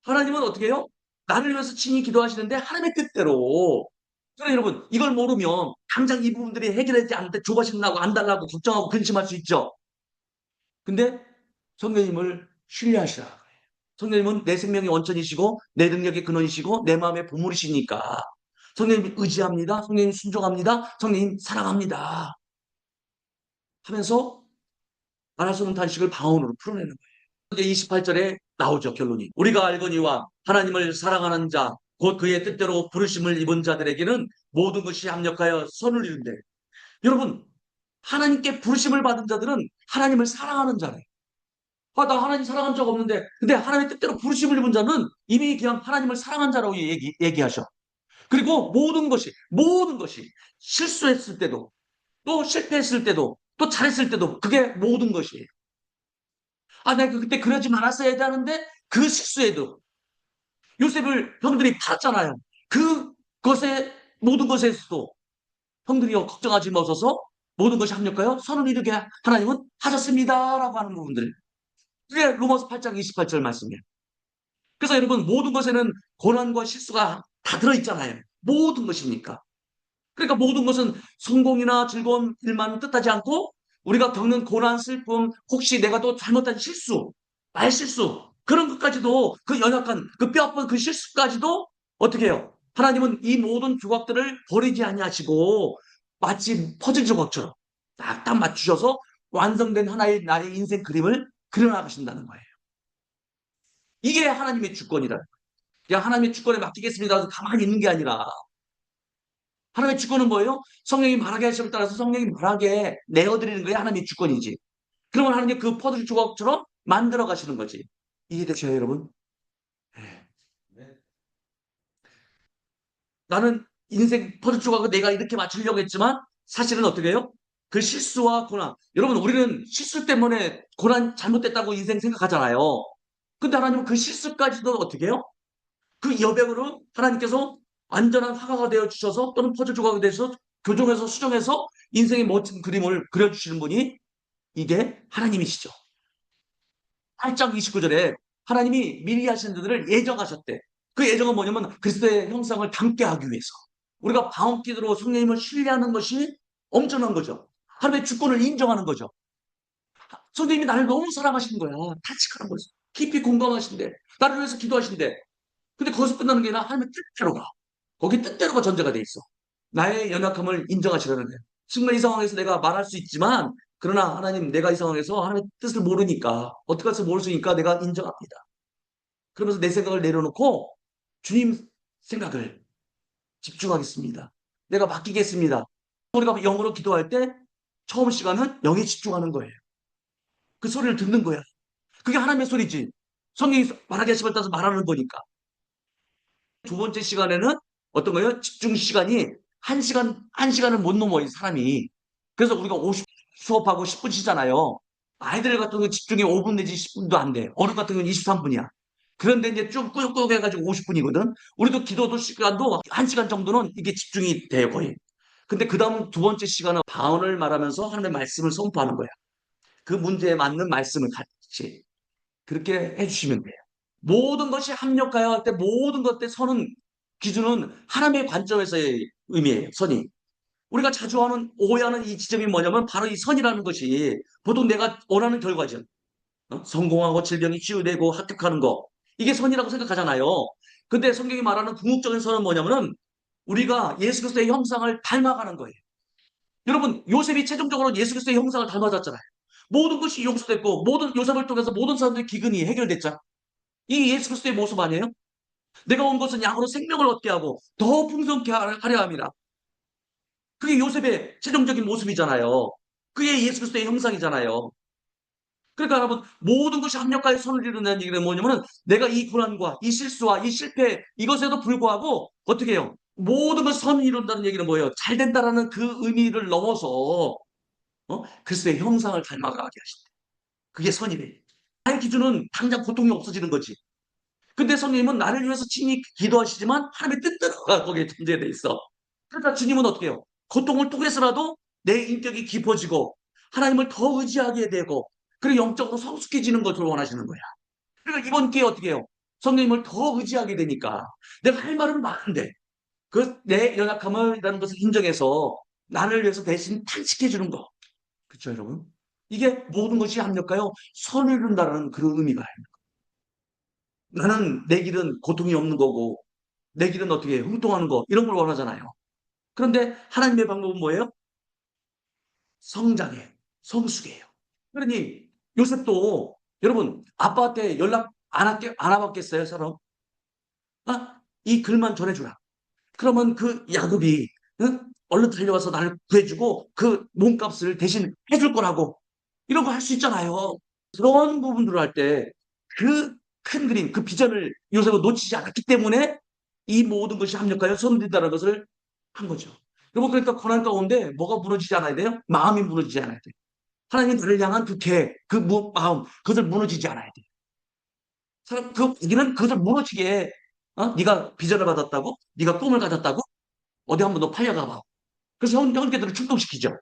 하나님은 어떻게 해요? 나를 위해서 친히 기도하시는데 하나님의 뜻대로. 그러니까 여러분 이걸 모르면 당장 이 부분들이 해결되지 않을 때 조바심 나고 안 달라고 걱정하고 근심할 수 있죠. 근데 성령님을 신뢰하시라. 성령님은 내 생명의 원천이시고 내 능력의 근원이시고 내 마음의 보물이시니까 성령님 의지합니다. 성령님 순종합니다. 성령님 사랑합니다. 하면서 말할 수 없는 탄식을 방언으로 풀어내는 거예요. 이제 28절에 나오죠, 결론이. 우리가 알거니와 하나님을 사랑하는 자, 곧 그의 뜻대로 부르심을 입은 자들에게는 모든 것이 합력하여 선을 이룬대. 여러분, 하나님께 부르심을 받은 자들은 하나님을 사랑하는 자래요. 아, 나 하나님 사랑한 적 없는데, 근데 하나님의 뜻대로 부르심을 입은 자는 이미 그냥 하나님을 사랑한 자라고 얘기하셔. 그리고 모든 것이 실수했을 때도, 또 실패했을 때도, 또 잘했을 때도, 그게 모든 것이에요. 아, 내가 그때 그러지 말았어야 되는데, 그 실수에도, 요셉을 형들이 팔았잖아요. 그것에, 모든 것에서도 형들이 걱정하지 마셔서 모든 것이 합력하여 선을 이루게 하나님은 하셨습니다. 라고 하는 부분들. 그게 로마서 8장 28절 말씀이에요. 그래서 여러분, 모든 것에는 고난과 실수가 다 들어있잖아요. 모든 것이니까. 그러니까 모든 것은 성공이나 즐거운 일만 뜻하지 않고 우리가 겪는 고난, 슬픔, 혹시 내가 또 잘못한 실수, 말실수, 그런 것까지도 그 연약한, 그 뼈 아픈 그 실수까지도 어떻게 해요? 하나님은 이 모든 조각들을 버리지 아니하시고 마치 퍼즐 조각처럼 딱딱 맞추셔서 완성된 하나의 나의 인생 그림을 그려나가신다는 거예요. 이게 하나님의 주권이라. 그냥 하나님의 주권에 맡기겠습니다 해서 가만히 있는 게 아니라 하나님의 주권은 뭐예요? 성령이 말하게 하심에 따라서 성령이 말하게 내어드리는 거예요. 하나님의 주권이지. 그러면 하나님이 그 퍼즐 조각처럼 만들어 가시는 거지. 이해되셔요, 여러분? 네. 나는 인생 퍼즐 조각을 내가 이렇게 맞추려고 했지만 사실은 어떻게 해요? 그 실수와 고난. 여러분, 우리는 실수 때문에 고난 잘못됐다고 인생 생각하잖아요. 근데 하나님은 그 실수까지도 어떻게 해요? 그 여백으로 하나님께서 완전한 화가가 되어 주셔서 또는 퍼즐 조각이 돼서 교정해서 수정해서 인생의 멋진 그림을 그려주시는 분이 이게 하나님이시죠. 8장 29절에 하나님이 미리 하신 자들을 예정하셨대. 그 예정은 뭐냐면 그리스도의 형상을 담게 하기 위해서. 우리가 방언기도로 성령님을 신뢰하는 것이 엄청난 거죠. 하나님의 주권을 인정하는 거죠. 성령님이 나를 너무 사랑하시는 거야. 타치하는 거죠. 깊이 공감하신대. 나를 위해서 기도하신대. 근데 거기서 끝나는 게 아니라 하나님의 뜻대로가. 거기 뜻대로가 전제가 돼 있어. 나의 연약함을 인정하시라는 거예요. 정말 이 상황에서 내가 말할 수 있지만 그러나 하나님 내가 이 상황에서 하나님의 뜻을 모르니까 어떻게 할지 모르니까 내가 인정합니다. 그러면서 내 생각을 내려놓고 주님 생각을 집중하겠습니다. 내가 맡기겠습니다. 우리가 영으로 기도할 때 처음 시간은 영에 집중하는 거예요. 그 소리를 듣는 거야. 그게 하나님의 소리지. 성령이 말하게 하심을 따라서 말하는 거니까. 두 번째 시간에는 어떤 거예요? 집중 시간이 한 시간을 못 넘어요, 사람이. 그래서 우리가 50 수업하고 10분 쉬잖아요. 아이들 같은 경우 집중이 5분 내지 10분도 안 돼. 어른 같은 경우는 23분이야. 그런데 이제 쭉 꾸역꾸역 해가지고 50분이거든. 우리도 기도도 시간도 1시간 정도는 이게 집중이 돼요, 거의. 근데 그 다음 두 번째 시간은 방언을 말하면서 하나님의 말씀을 선포하는 거야. 그 문제에 맞는 말씀을 같이. 그렇게 해주시면 돼요. 모든 것이 합력하여 할 때 모든 것의 선은 기준은 하나님의 관점에서의 의미예요. 선이. 우리가 자주 하는 오해하는 이 지점이 뭐냐면 바로 이 선이라는 것이 보통 내가 원하는 결과죠. 성공하고 질병이 치유되고 합격하는 거. 이게 선이라고 생각하잖아요. 근데 성경이 말하는 궁극적인 선은 뭐냐면은 우리가 예수 그리스도의 형상을 닮아가는 거예요. 여러분, 요셉이 최종적으로 예수 그리스도의 형상을 닮아졌잖아요. 모든 것이 용서됐고 모든 요셉을 통해서 모든 사람들의 기근이 해결됐잖아. 이 예수 그리스도의 모습 아니에요? 내가 온 것은 양으로 생명을 얻게 하고 더 풍성케 하려 함이라. 그게 요셉의 최종적인 모습이잖아요. 그게 예수 그리스도의 형상이잖아요. 그러니까 여러분 모든 것이 합력하여 선을 이룬다는 얘기는 뭐냐면 내가 이 고난과 이 실수와 이 실패 이것에도 불구하고 어떻게 해요? 모든 것이 선을 이룬다는 얘기는 뭐예요? 잘 된다라는 그 의미를 넘어서 그리스도의 형상을 닮아가게 하신다. 그게 선이래. 나의 기준은 당장 고통이 없어지는 거지. 근데 성령님은 나를 위해서 친히 기도하시지만 하나님의 뜻대로가 거기에 존재되어 있어. 그러니까 주님은 어떻게 해요? 고통을 통해서라도 내 인격이 깊어지고 하나님을 더 의지하게 되고 그리고 영적으로 성숙해지는 것을 원하시는 거야. 그러니까 이번 기회에 어떻게 해요? 성령님을 더 의지하게 되니까 내가 할 말은 많은데 그 내 연약함이라는 것을 인정해서 나를 위해서 대신 탄식해 주는 거. 그렇죠, 여러분? 이게 모든 것이 합력하여 선을 이룬다는 그런 의미가 나는 내 길은 고통이 없는 거고 내 길은 어떻게 흥통하는 거 이런 걸 원하잖아요. 그런데 하나님의 방법은 뭐예요? 성장해. 성숙이에요. 그러니 요셉도 여러분 아빠한테 연락 안 와봤겠어요, 사람? 이 글만 전해주라. 그러면 그 야곱이 응? 얼른 달려와서 나를 구해주고 그 몸값을 대신 해줄 거라고 이런 거 할 수 있잖아요. 그런 부분들을 할 때 그 큰 그림, 그 비전을 요셉은 놓치지 않았기 때문에 이 모든 것이 합력하여 선물이다라는 것을 한 거죠. 여러분 그러니까 고난 가운데 뭐가 무너지지 않아야 돼요? 마음이 무너지지 않아야 돼요. 하나님 나를 향한 그 계획, 그 마음, 그것을 무너지지 않아야 돼요. 사람 그 이는 그것을 무너지게 네가 비전을 받았다고, 네가 꿈을 가졌다고 어디 한번 너 팔려가 봐. 그래서 형제들을 충동시키죠.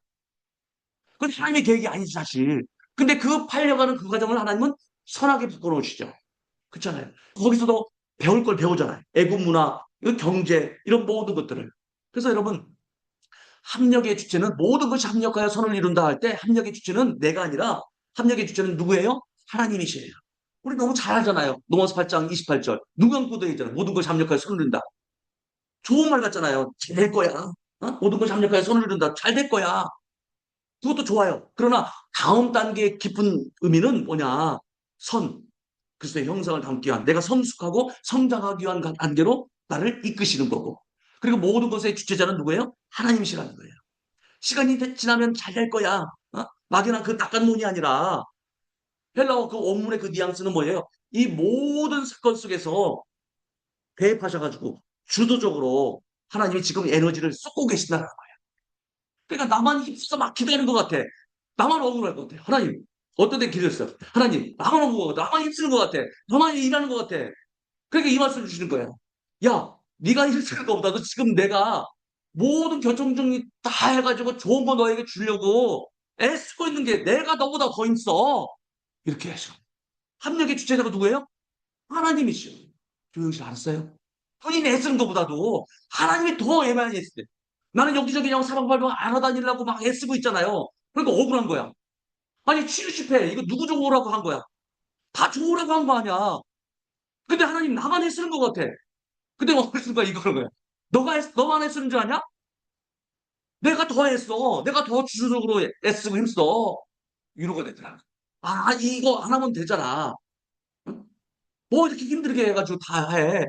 그건 하나님의 계획이 아니지 사실. 근데 그 팔려가는 그 과정을 하나님은 선하게 바꿔놓으시죠. 그렇잖아요. 거기서도 배울 걸 배우잖아요. 애국 문화, 경제 이런 모든 것들을. 그래서 여러분 합력의 주체는 모든 것이 합력하여 선을 이룬다 할 때 합력의 주체는 내가 아니라 합력의 주체는 누구예요? 하나님이시에요. 우리 너무 잘 알잖아요. 로마서 8장 28절. 누구랑 되어 있잖아요. 모든 것이 합력하여 선을 이룬다. 좋은 말 같잖아요. 잘 될 거야. 모든 것이 합력하여 선을 이룬다. 잘 될 거야. 그것도 좋아요. 그러나 다음 단계의 깊은 의미는 뭐냐? 선. 그리스도의 형상을 담기 위한 내가 성숙하고 성장하기 위한 단계로 나를 이끄시는 거고. 그리고 모든 것의 주체자는 누구예요? 하나님이시라는 거예요. 시간이 지나면 잘 될 거야. 막연한 그 낙관론이 아니라 헬라어 그 원문의 그 뉘앙스는 뭐예요? 이 모든 사건 속에서 개입하셔가지고 주도적으로 하나님이 지금 에너지를 쏟고 계신다는 거예요. 그러니까 나만 힘써 막 기다리는 것 같아. 나만 억울할 것 같아. 하나님, 어떤 데 기도했어? 하나님, 나만 억울한 것 같아. 나만 힘쓰는 것 같아. 나만 일하는 것 같아. 그러니까 이 말씀 주시는 거예요. 야, 네가 힘쓰는 것보다도 지금 내가 모든 결정정리 다 해가지고 좋은 거 너에게 주려고 애쓰고 있는 게 내가 너보다 더 힘써. 이렇게 하셔. 합력의 주체자가 누구예요? 하나님이시죠. 조용히 씨 알았어요? 본인이 애쓰는 것보다도 하나님이 더 애매하게 했을 때. 나는 여기저기 그냥 사방팔방 알아다니려고 막 애쓰고 있잖아요. 그러니까 억울한 거야. 아니, 치료 실패. 이거 누구 좋으라고 한 거야? 다 좋으라고 한 거 아니야. 근데 하나님 나만 애쓰는 것 같아. 근데 어느 순간 이거는 거야. 너만 애쓰는 줄 아냐? 내가 더 했어. 내가 더 주도적으로 애쓰고 힘써. 이러가 되더라. 이거 안 하면 되잖아. 응? 뭐 이렇게 힘들게 해가지고 다 해.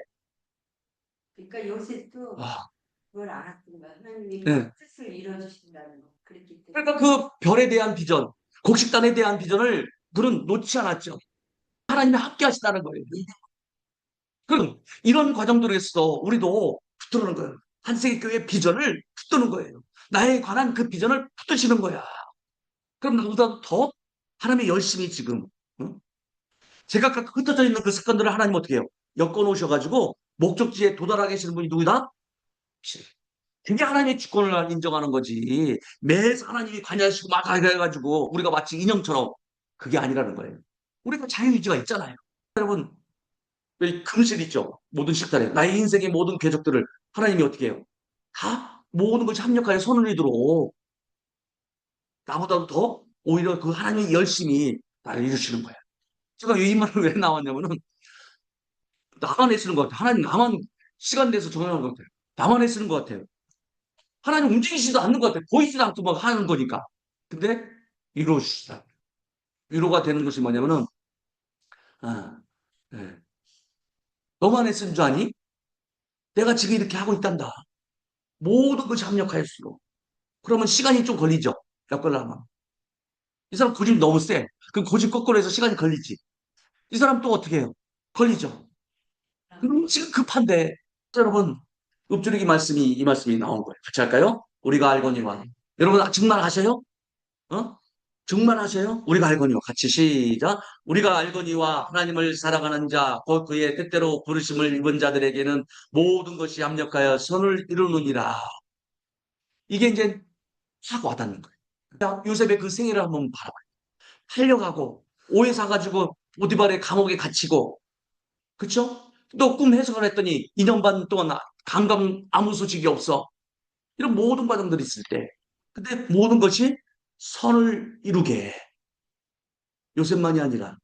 그러니까 요셉도 아, 그걸 알았던 거야. 하나님이 네. 뜻을 이뤄주신다는 거. 그랬기 때문에. 그러니까 그 별에 대한 비전, 곡식단에 대한 비전을 그는 놓지 않았죠. 하나님이 함께 하시다는 거예요. 그럼 이런 과정들에서 우리도 붙드는 거예요. 한세기 교회의 비전을 붙드는 거예요. 나에 관한 그 비전을 붙드시는 거야. 그럼 나보다 더 하나님의 열심히 지금 제가 흩어져 있는 그 사건들을 하나님 어떻게 해요? 엮어 놓으셔가지고 목적지에 도달하게 하시는 분이 누구다? 그게 하나님의 주권을 인정하는 거지. 매사 하나님이 관여하시고 막 해가지고 우리가 마치 인형처럼 그게 아니라는 거예요. 우리가 자유의지가 있잖아요. 여러분, 왜 금실 있죠? 모든 식단에. 나의 인생의 모든 궤적들을 하나님이 어떻게 해요? 다 모든 것이 합력하여 손을 이도록 나보다도 더 오히려 그 하나님의 열심히 나를 이루시는 거예요. 제가 이 말을 왜 나왔냐면은 나만 애쓰는 것 같아요. 하나님 나만 시간 내서 정하는 것 같아요. 나만 애쓰는 것 같아요. 하나님 움직이지도 않는 것 같아요. 보이지도 않고 막 하는 거니까. 근데 위로시다. 위로가 되는 것이 뭐냐면은 아, 네. 너만 애쓴 줄 아니? 내가 지금 이렇게 하고 있단다. 모든 것이 합력하였으로. 그러면 시간이 좀 걸리죠. 엮으려면. 이 사람 고집이 너무 세. 그 고집 거꾸로 해서 시간이 걸리지. 이 사람 또 어떻게 해요? 걸리죠. 그럼 지금 급한데. 여러분, 읊조리기 말씀이, 이 말씀이 나온 거예요. 같이 할까요? 우리가 알거니와. 여러분, 정말 아셔요? 어? 정말 아셔요? 우리가 알거니와. 같이 시작. 우리가 알거니와 하나님을 사랑하는 자, 곧 그의 뜻대로 부르심을 입은 자들에게는 모든 것이 합력하여 선을 이루느니라. 이게 이제 확 와닿는 거예요. 자, 요셉의 그 생애를 한번 바라봐요. 팔려가고, 오해 사가지고, 보디발의 감옥에 갇히고, 그쵸? 또 꿈 해석을 했더니 2년 반 동안 감감 아무 소식이 없어. 이런 모든 과정들이 있을 때. 근데 모든 것이 선을 이루게. 요셉만이 아니라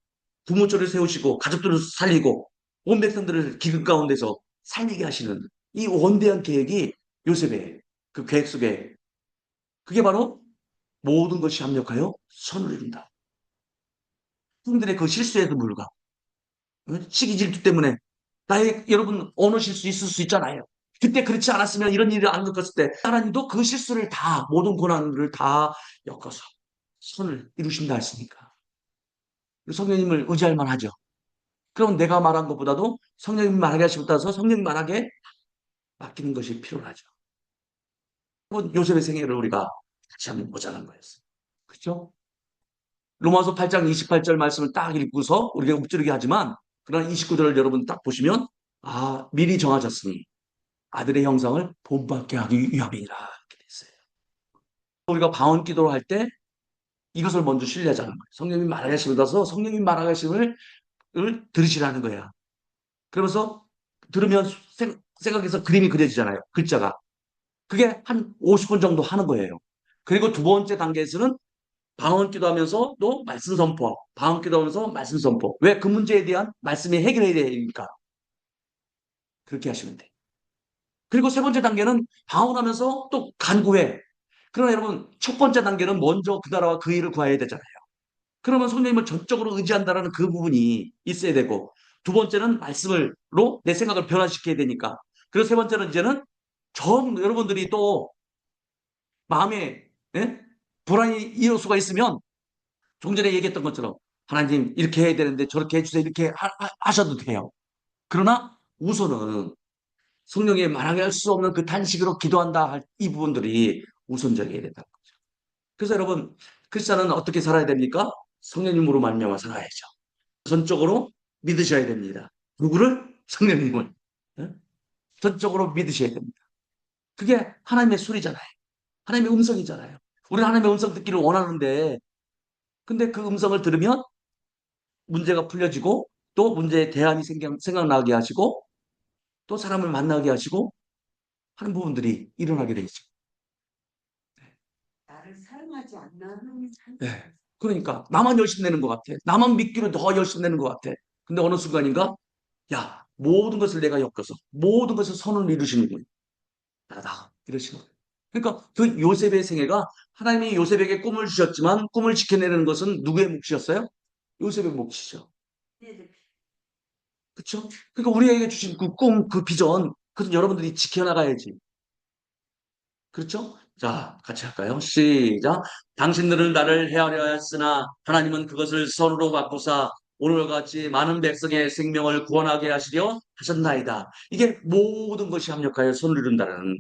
부모처를 세우시고 가족들을 살리고 온 백성들을 기근 가운데서 살리게 하시는 이 원대한 계획이 요셉의 그 계획 속에 그게 바로 모든 것이 합력하여 선을 이룬다. 성들의 그 실수에도 불구하고 시기 질투 때문에 여러분 어느 실수 있을 수 있잖아요. 그때 그렇지 않았으면 이런 일이 안 겪었을 때 하나님도 그 실수를 다 모든 고난을 다 엮어서 선을 이루신다 했으니까 성령님을 의지할 만하죠. 그럼 내가 말한 것보다도 성령님 말하게 하시고 따라서 성령님 말하게 맡기는 것이 필요하죠. 요셉의 생애를 우리가 같이 한번 보자는 거였어요. 그렇죠? 로마서 8장 28절 말씀을 딱 읽고서 우리가 읊조리게 하지만 그러나 29절을 여러분 딱 보시면 미리 정하셨으니 아들의 형상을 본받게 하기 위함이라 이렇게 됐어요. 우리가 방언 기도를 할 때 이것을 먼저 신뢰하자는 거예요. 성령님 말하심을 따서 성령님 말하심을 들으시라는 거야. 그러면서 들으면 생각해서 그림이 그려지잖아요. 글자가. 그게 한 50분 정도 하는 거예요. 그리고 두 번째 단계에서는 방언 기도하면서 또 말씀 선포, 방언 기도하면서 말씀 선포. 왜? 그 문제에 대한 말씀이 해결해야 되니까. 그렇게 하시면 돼요. 그리고 세 번째 단계는 방언하면서 또 간구해. 그러나 여러분, 첫 번째 단계는 먼저 그 나라와 그 일을 구해야 되잖아요. 그러면 성령님을 전적으로 의지한다는 그 부분이 있어야 되고, 두 번째는 말씀으로 내 생각을 변화시켜야 되니까. 그리고 세 번째는 이제는 여러분들이 또 마음에 예? 불안이 이을 수가 있으면 좀 전에 얘기했던 것처럼 하나님 이렇게 해야 되는데 저렇게 해주세요. 이렇게 하셔도 돼요. 그러나 우선은 성령이 말하게 할 수 없는 그 단식으로 기도한다 할 이 부분들이 우선적이어야 된다는 거죠. 그래서 여러분 크리스찬은 어떻게 살아야 됩니까? 성령님으로 말미암아 살아야죠. 전적으로 믿으셔야 됩니다. 누구를? 성령님을. 예? 전적으로 믿으셔야 됩니다. 그게 하나님의 소리잖아요. 하나님의 음성이잖아요. 우리는 하나님의 음성 듣기를 원하는데 근데 그 음성을 들으면 문제가 풀려지고 또 문제의 대안이 생각나게 하시고 또 사람을 만나게 하시고 하는 부분들이 일어나게 되죠. 나를 사랑하지 않는 네. 그러니까 나만 열심히 내는 것 같아. 나만 믿기로 더 열심히 내는 것 같아. 근데 어느 순간인가 야 모든 것을 내가 엮어서 모든 것을 선을 이루시는군. 나다 이러시는 거예요. 그러니까 그 요셉의 생애가 하나님이 요셉에게 꿈을 주셨지만 꿈을 지켜내는 것은 누구의 몫이었어요? 요셉의 몫이죠. 사람들. 그렇죠? 그러니까 우리에게 주신 그 꿈, 그 비전, 그것은 여러분들이 지켜나가야지. 그렇죠? 자, 같이 할까요? 시작. 당신들은 나를 헤아려 하였으나 하나님은 그것을 선으로 바꾸사 오늘과 같이 많은 백성의 생명을 구원하게 하시려 하셨나이다. 이게 모든 것이 합력하여 선을 이룬다는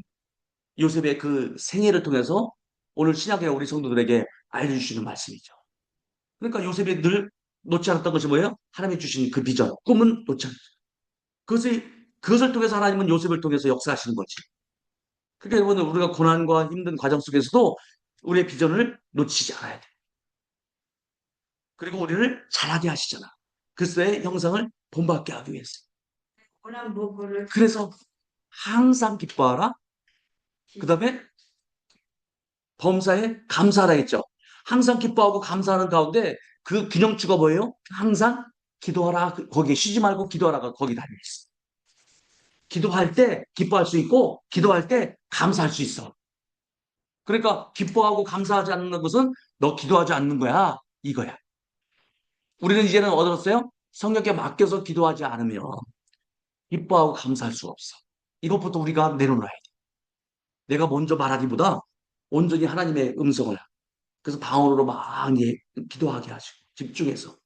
요셉의 그 생애를 통해서 오늘 신약의 우리 성도들에게 알려주시는 말씀이죠. 그러니까 요셉이 늘 놓지 않았던 것이 뭐예요? 하나님이 주신 그 비전, 꿈은 놓지 않았어요. 그것을 통해서 하나님은 요셉을 통해서 역사하시는 거지. 그러니까 여러분 우리가 고난과 힘든 과정 속에서도 우리의 비전을 놓치지 않아야 돼. 그리고 우리를 잘하게 하시잖아. 그리스도의 형상을 본받게 하기 위해서. 고난 보고를 그래서 항상 기뻐하라. 그 다음에 범사에 감사하라 했죠. 항상 기뻐하고 감사하는 가운데 그 균형추가 뭐예요? 항상 기도하라. 거기에 쉬지 말고 기도하라가 거기 달려있어. 기도할 때 기뻐할 수 있고 기도할 때 감사할 수 있어. 그러니까 기뻐하고 감사하지 않는 것은 너 기도하지 않는 거야. 이거야. 우리는 이제는 얻었어요? 성령께 맡겨서 기도하지 않으면 기뻐하고 감사할 수가 없어. 이것부터 우리가 내려놔야 돼. 내가 먼저 말하기보다 온전히 하나님의 음성을 그래서 방언으로 막 기도하게 하시고 집중해서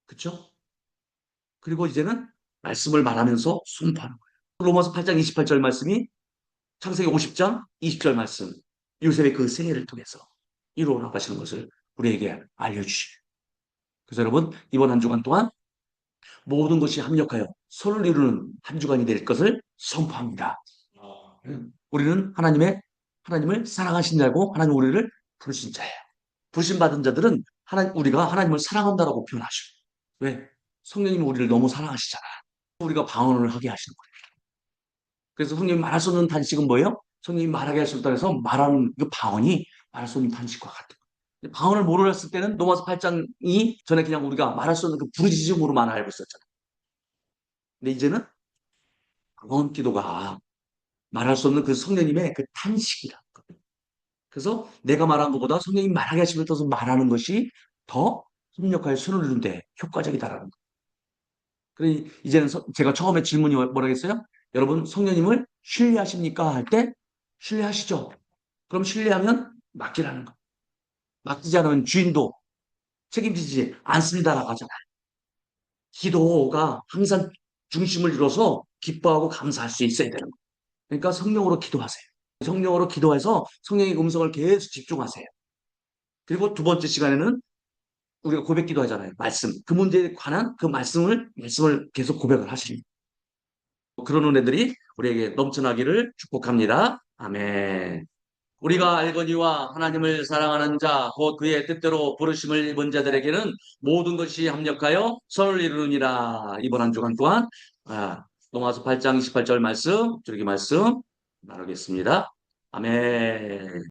그렇죠? 그리고 이제는 말씀을 말하면서 순포하는 거예요. 로마서 8장 28절 말씀이 창세기 50장 20절 말씀 요셉의 그 생애를 통해서 이루어 나가시는 것을 우리에게 알려주시고 그래서 여러분 이번 한 주간 동안 모든 것이 합력하여 선을 이루는 한 주간이 될 것을 선포합니다. 우리는 하나님을 사랑하신 자고 하나님 우리를 부르신 자예요. 부르심 받은 자들은 우리가 하나님을 사랑한다라고 표현하죠. 왜? 성령님이 우리를 너무 사랑하시잖아. 우리가 방언을 하게 하시는 거예요. 그래서 성령님이 말할 수 없는 단식은 뭐예요? 성령님이 말하게 하셨다 해서 말하는 그 방언이 말할 수 없는 단식과 같은 거예요. 방언을 모르겠을 때는 로마서 8장이 전에 그냥 우리가 말할 수 없는 그 부르짖음으로만 알고 있었잖아요. 근데 이제는 방언 기도가 말할 수 없는 그 성령님의 그 탄식이라는 거예요. 그래서 내가 말한 것보다 성령이 말하게 하심을 떠서 말하는 것이 더 협력하여 손을 이루는데 효과적이다라는 거. 그래, 이제는 제가 처음에 질문이 뭐라 했어요? 여러분, 성령님을 신뢰하십니까? 할 때, 신뢰하시죠? 그럼 신뢰하면 맡기라는 거. 맡기지 않으면 주인도 책임지지 않습니다라고 하잖아요. 기도가 항상 중심을 이뤄서 기뻐하고 감사할 수 있어야 되는 거예요. 그러니까 성령으로 기도하세요. 성령으로 기도해서 성령의 음성을 계속 집중하세요. 그리고 두 번째 시간에는 우리가 고백 기도하잖아요. 말씀. 그 문제에 관한 그 말씀을 계속 고백을 하십니다. 그런 은혜들이 우리에게 넘쳐나기를 축복합니다. 아멘. 우리가 알거니와 하나님을 사랑하는 자, 곧 그의 뜻대로 부르심을 입은 자들에게는 모든 것이 합력하여 선을 이루느니라. 이번 한 주간 동안 로마서 8장 28절 말씀, 주기 말씀 나누겠습니다. 아멘.